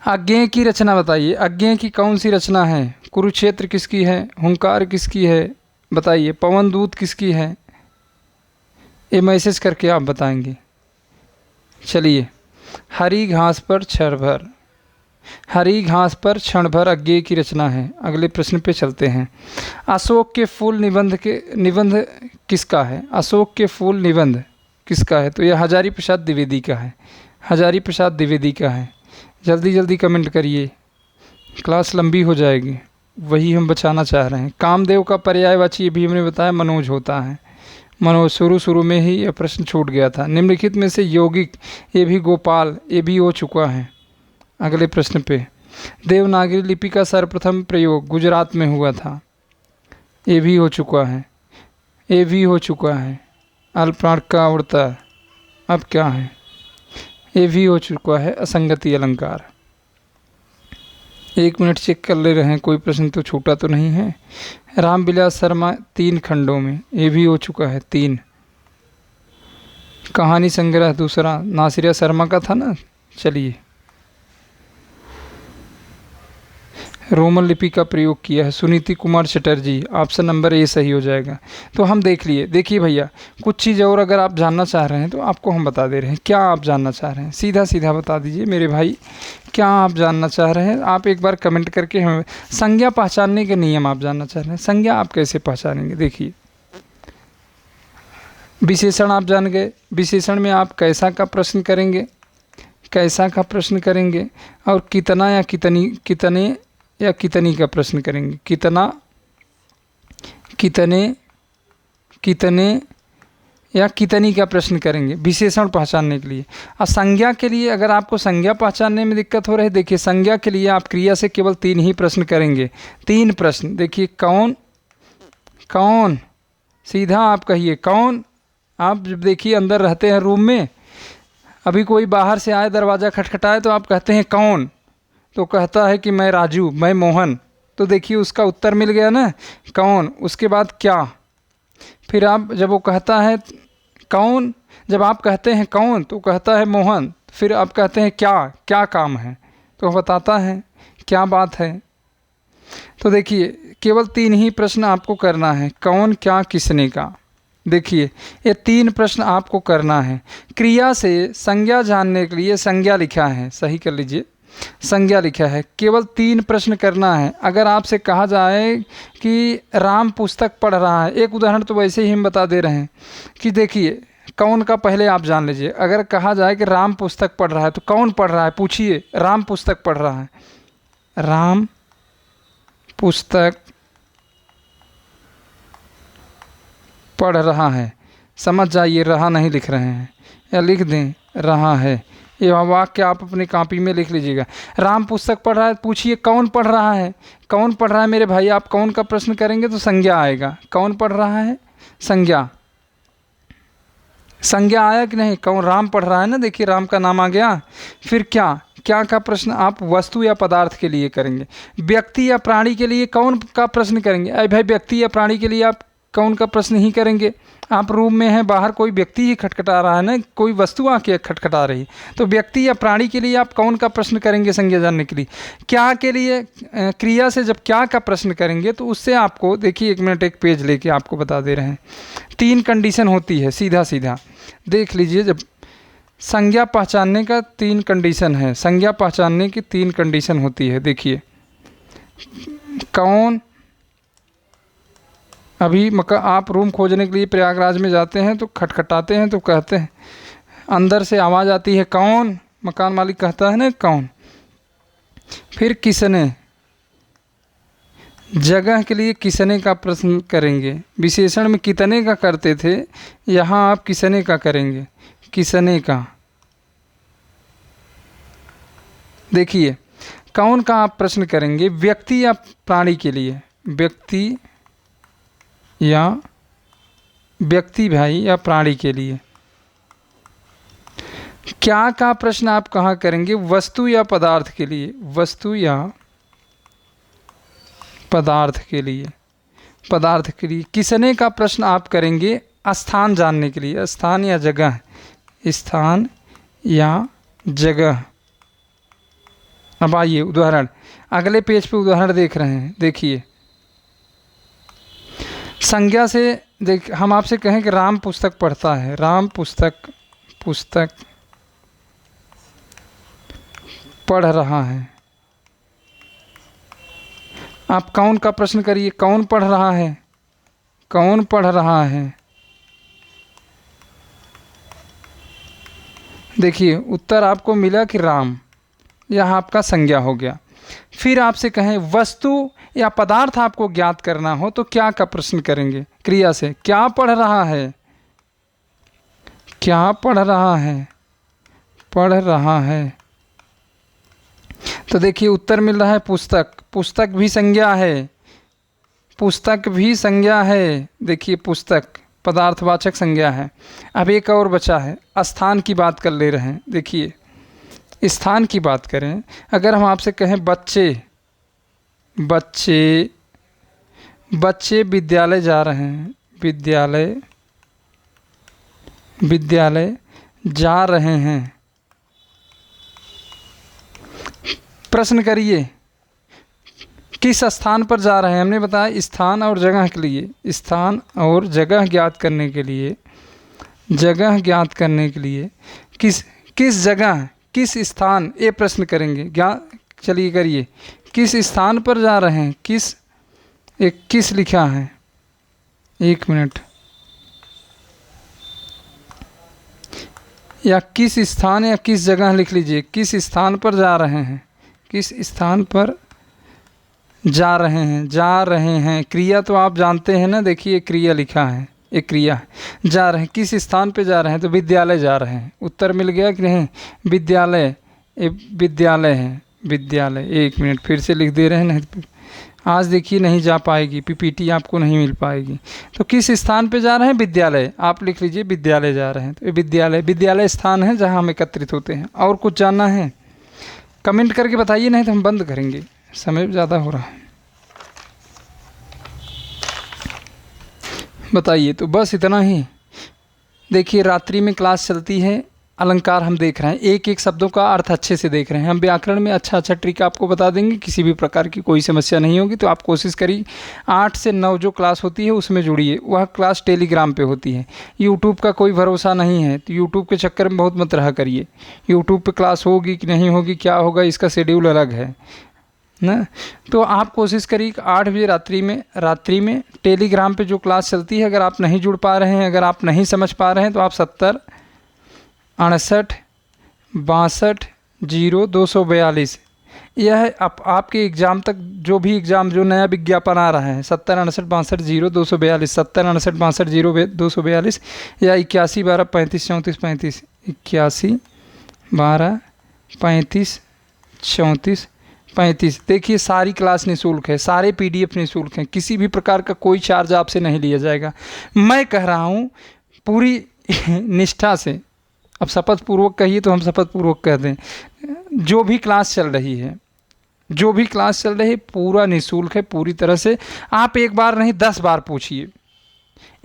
अज्ञेय की रचना बताइए। अज्ञेय की कौन सी रचना है? कुरुक्षेत्र किसकी है? हुंकार किसकी है? बताइए पवन दूत किसकी है? ये मैसेज करके आप बताएंगे। चलिए, हरी घास पर क्षण भर, हरी घास पर क्षण भर अज्ञेय की रचना है। अगले प्रश्न पे चलते हैं। अशोक के फूल निबंध किसका है? अशोक के फूल निबंध किसका है? तो यह हजारी प्रसाद द्विवेदी का है। हजारी प्रसाद द्विवेदी का है। जल्दी जल्दी कमेंट करिए, क्लास लंबी हो जाएगी, वही हम बचाना चाह रहे हैं। कामदेव का पर्यायवाची ये भी हमने बताया मनोज होता है। मनोज शुरू में ही यह प्रश्न छूट गया था। निम्नलिखित में से यौगिक, ये भी गोपाल, ये भी हो चुका है। अगले प्रश्न पे, देवनागरी लिपि का सर्वप्रथम प्रयोग गुजरात में हुआ था। ये भी हो चुका है, ये भी हो चुका है। अल्पप्राण का अवतार अब क्या है? ये भी हो चुका है। असंगति अलंकार। 1 मिनट चेक कर ले रहे हैं, कोई प्रश्न तो छूटा तो नहीं है। रामविलास शर्मा 3 खंडों में, ये भी हो चुका है 3। कहानी संग्रह दूसरा नासिरा शर्मा का था ना। चलिए, रोमन लिपि का प्रयोग किया है Suniti Kumar Chatterjee. Option number A सही हो जाएगा। तो हम देख लिए। देखिए भैया, कुछ चीज़ और अगर आप जानना चाह रहे हैं तो आपको हम बता दे रहे हैं। क्या आप जानना चाह रहे हैं? सीधा सीधा बता दीजिए मेरे भाई, क्या आप जानना चाह रहे हैं? आप एक बार कमेंट करके हमें संज्ञा पहचानने के नियम आप जानना चाह रहे हैं। संज्ञा आप कैसे पहचानेंगे? देखिए, विशेषण आप जान गए। विशेषण में आप कैसा का प्रश्न करेंगे, कैसा का प्रश्न करेंगे, और कितना या कितनी, कितने या कितनी का प्रश्न करेंगे। कितना, कितने, कितने या कितनी का प्रश्न करेंगे विशेषण पहचानने के लिए। और संज्ञा के लिए, अगर आपको संज्ञा पहचानने में दिक्कत हो रही है, देखिए संज्ञा के लिए आप क्रिया से केवल 3 ही प्रश्न करेंगे। 3 प्रश्न। देखिए, कौन, कौन, सीधा आप कहिए कौन। आप जब देखिए अंदर रहते हैं रूम में, अभी कोई बाहर से आए, दरवाज़ा खटखटाए तो आप कहते हैं कौन, तो कहता है कि मैं राजू, मैं मोहन। तो देखिए उसका उत्तर मिल गया ना, कौन। उसके बाद क्या, फिर आप जब वो कहता है कौन, जब आप कहते हैं कौन तो कहता है मोहन, फिर आप कहते हैं क्या, क्या काम है, तो बताता है क्या बात है। तो देखिए केवल 3 ही प्रश्न आपको करना है, कौन, क्या, किसने का। देखिए ये 3 प्रश्न आपको करना है। क्रिया से संज्ञा जानने के लिए संज्ञा लिखा है, सही कर लीजिए, संज्ञा लिखा है। केवल 3 प्रश्न करना है। अगर आपसे कहा जाए कि राम पुस्तक पढ़ रहा है, एक उदाहरण तो वैसे ही हम बता दे रहे हैं कि देखिए कौन का पहले आप जान लीजिए। अगर कहा जाए कि राम पुस्तक पढ़ रहा है तो कौन पढ़ रहा है, पूछिए। राम पुस्तक पढ़ रहा है, राम पुस्तक पढ़ रहा है, समझ जाइए, रहा नहीं लिख रहे हैं, या लिख दें रहा है। ये वाक्य आप अपनी कॉपी में लिख लीजिएगा। राम पुस्तक पढ़ रहा है, पूछिए कौन पढ़ रहा है, कौन पढ़ रहा है मेरे भाई। आप कौन का प्रश्न करेंगे तो संज्ञा आएगा, कौन पढ़ रहा है, संज्ञा। संज्ञा आया कि नहीं, कौन, राम पढ़ रहा है ना, देखिए राम का नाम आ गया। फिर क्या, क्या का प्रश्न आप वस्तु या पदार्थ के लिए करेंगे। व्यक्ति या प्राणी के लिए कौन का प्रश्न करेंगे। अरे भाई, व्यक्ति या प्राणी के लिए आप कौन का प्रश्न ही करेंगे। आप रूम में हैं, बाहर कोई व्यक्ति ही खटखटा रहा है ना, कोई वस्तु आके खटखटा रही है, तो व्यक्ति या प्राणी के लिए आप कौन का प्रश्न करेंगे संज्ञा जानने के लिए। क्या के लिए, क्रिया से जब क्या का प्रश्न करेंगे तो उससे आपको देखिए, 1 मिनट एक पेज लेके आपको बता दे रहे हैं। 3 कंडीशन होती है, सीधा सीधा देख लीजिए। जब संज्ञा पहचानने का 3 कंडीशन है, संज्ञा पहचानने की 3 कंडीशन होती है। देखिए कौन, अभी आप रूम खोजने के लिए प्रयागराज में जाते हैं तो खटखटाते हैं तो कहते हैं, अंदर से आवाज़ आती है कौन, मकान मालिक कहता है ना कौन। फिर किसने, जगह के लिए किसने का प्रश्न करेंगे। विशेषण में कितने का करते थे, यहाँ आप किसने का करेंगे, किसने का। देखिए कौन का आप प्रश्न करेंगे व्यक्ति या प्राणी के लिए, व्यक्ति या व्यक्ति भाई या प्राणी के लिए। क्या का प्रश्न आप कहाँ करेंगे, वस्तु या पदार्थ के लिए, वस्तु या पदार्थ के लिए, पदार्थ के लिए। किसने का प्रश्न आप करेंगे स्थान जानने के लिए, स्थान या जगह, स्थान या जगह। अब आइए उदाहरण, अगले पेज पे उदाहरण देख रहे हैं। देखिए संज्ञा से देख, हम आपसे कहें कि राम पुस्तक पढ़ता है, राम पुस्तक पढ़ रहा है। आप कौन का प्रश्न करिए, कौन पढ़ रहा है, कौन पढ़ रहा है। देखिए उत्तर आपको मिला कि राम, यह आपका संज्ञा हो गया। फिर आपसे कहें वस्तु या पदार्थ आपको ज्ञात करना हो तो क्या का प्रश्न करेंगे, क्रिया से। क्या पढ़ रहा है, क्या पढ़ रहा है, पढ़ रहा है। तो देखिए उत्तर मिल रहा है पुस्तक, पुस्तक भी संज्ञा है, पुस्तक भी संज्ञा है। देखिए पुस्तक पदार्थवाचक संज्ञा है। अब एक और बचा है, स्थान की बात कर ले रहे हैं। देखिए स्थान की बात करें, अगर हम आपसे कहें बच्चे, बच्चे बच्चे विद्यालय जा रहे हैं, विद्यालय विद्यालय जा रहे हैं। प्रश्न करिए किस स्थान पर जा रहे हैं। हमने बताया स्थान और जगह के लिए, स्थान और जगह ज्ञात करने के लिए, जगह ज्ञात करने के लिए किस जगह, किस स्थान, ये प्रश्न करेंगे। चलिए करिए, किस स्थान पर जा रहे हैं, किस लिखा है, 1 मिनट, या किस स्थान या किस जगह लिख लीजिए। किस स्थान पर जा रहे हैं, किस स्थान पर जा रहे हैं, जा रहे हैं। क्रिया तो आप जानते हैं ना, देखिए क्रिया लिखा है, एक क्रिया है। जा रहे हैं, किस स्थान पे जा रहे हैं, तो विद्यालय जा रहे हैं। उत्तर मिल गया कि नहीं, विद्यालय, विद्यालय है, विद्यालय। 1 मिनट फिर से लिख दे रहे हैं, नहीं आज देखिए नहीं जा पाएगी, पीपीटी आपको नहीं मिल पाएगी। तो किस स्थान पे जा रहे हैं, विद्यालय, आप लिख लीजिए विद्यालय जा रहे हैं। तो विद्यालय, विद्यालय स्थान है जहाँ हम एकत्रित होते हैं। और कुछ जानना है कमेंट करके बताइए, नहीं तो हम बंद करेंगे, समय ज़्यादा हो रहा है। बताइए, तो बस इतना ही। देखिए रात्रि में क्लास चलती है, अलंकार हम देख रहे हैं, एक एक शब्दों का अर्थ अच्छे से देख रहे हैं। हम व्याकरण में अच्छा ट्रिक आपको बता देंगे, किसी भी प्रकार की कोई समस्या नहीं होगी। तो आप कोशिश करिए 8 से 9 जो क्लास होती है उसमें जुड़िए। वह क्लास टेलीग्राम पे होती है, यूट्यूब का कोई भरोसा नहीं है, तो यूट्यूब के चक्कर में बहुत मत रहा करिए। यूट्यूब पे क्लास होगी कि नहीं होगी, क्या होगा, इसका शेड्यूल अलग है ना। तो आप कोशिश करिए कि 8 बजे रात्रि में टेलीग्राम पे जो क्लास चलती है, अगर आप नहीं जुड़ पा रहे हैं, अगर आप नहीं समझ पा रहे हैं, तो आप 70 68 62 0 242, यह आपके एग्ज़ाम तक, जो भी एग्ज़ाम, जो नया विज्ञापन आ रहा है, 70 68 62 0 242, 70 68 62 0 242, या 81 12 35 34 35, 81 12 35 34 35। देखिए सारी क्लास निःशुल्क है, सारे PDF निःशुल्क हैं, किसी भी प्रकार का कोई चार्ज आपसे नहीं लिया जाएगा। मैं कह रहा हूँ पूरी निष्ठा से, अब शपथ पूर्वक कहिए तो हम शपथ पूर्वक कह दें, जो भी क्लास चल रही है, जो भी क्लास चल रही है पूरा निःशुल्क है, पूरी तरह से। आप एक बार नहीं 10 बार पूछिए,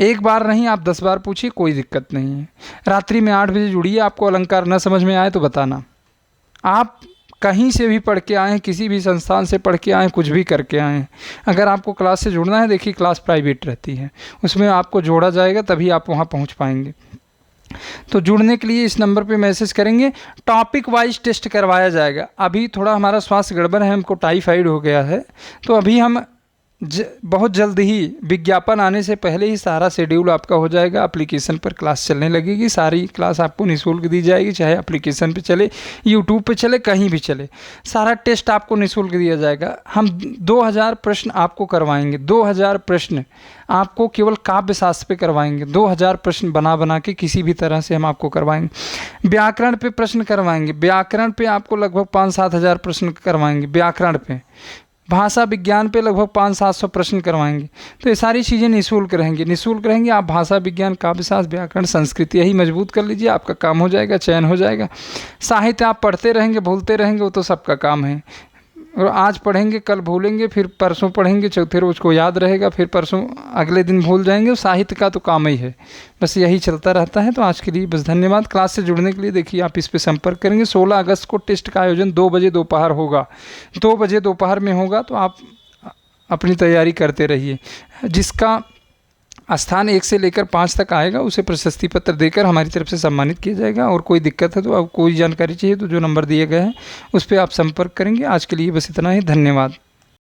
एक बार नहीं आप 10 बार पूछिए, कोई दिक्कत नहीं है। रात्रि में 8 बजे जुड़िए, आपको अलंकार न समझ में आए तो बताना। आप कहीं से भी पढ़ के आएँ, किसी भी संस्थान से पढ़ के आएँ, कुछ भी करके आएँ, अगर आपको क्लास से जुड़ना है, देखिए क्लास प्राइवेट रहती है, उसमें आपको जोड़ा जाएगा, तभी आप वहाँ पहुँच पाएंगे। तो जुड़ने के लिए इस नंबर पे मैसेज करेंगे, टॉपिक वाइज टेस्ट करवाया जाएगा। अभी थोड़ा हमारा स्वास्थ्य गड़बड़ है, हमको टाइफाइड हो गया है, तो अभी हम बहुत जल्द ही विज्ञापन आने से पहले ही सारा शेड्यूल आपका हो जाएगा। एप्लीकेशन पर क्लास चलने लगेगी, सारी क्लास आपको निःशुल्क दी जाएगी, चाहे एप्लीकेशन पे चले, यूट्यूब पे चले, कहीं भी चले, सारा टेस्ट आपको निःशुल्क दिया जाएगा। हम 2000 प्रश्न आपको करवाएंगे, 2000 प्रश्न आपको केवल काव्य शास्त्र पे करवाएंगे, 2000 प्रश्न बना के किसी भी तरह से हम आपको करवाएंगे। व्याकरण पे प्रश्न करवाएंगे, व्याकरण पे आपको लगभग 5-7 हज़ार प्रश्न करवाएंगे व्याकरण पे। भाषा विज्ञान पे लगभग 500-700 प्रश्न करवाएंगे। तो ये सारी चीज़ें निःशुल्क रहेंगी। आप भाषा विज्ञान, काव्यशास्त्र, व्याकरण, संस्कृत यही मजबूत कर लीजिए, आपका काम हो जाएगा, चयन हो जाएगा। साहित्य आप पढ़ते रहेंगे, भूलते रहेंगे, वो तो सबका काम है। और आज पढ़ेंगे, कल भूलेंगे, फिर परसों पढ़ेंगे, चौथे रोज को याद रहेगा, फिर परसों अगले दिन भूल जाएंगे। साहित्य का तो काम ही है, बस यही चलता रहता है। तो आज के लिए बस धन्यवाद। क्लास से जुड़ने के लिए देखिए आप इस पे संपर्क करेंगे। 16 अगस्त को टेस्ट का आयोजन 2 बजे दोपहर होगा, 2 बजे दोपहर में होगा। तो आप अपनी तैयारी करते रहिए। जिसका स्थान 1 से लेकर 5 तक आएगा, उसे प्रशस्ति पत्र देकर हमारी तरफ से सम्मानित किया जाएगा। और कोई दिक्कत है तो अब कोई जानकारी चाहिए तो जो नंबर दिए गए हैं उस पर आप संपर्क करेंगे। आज के लिए बस इतना ही, धन्यवाद।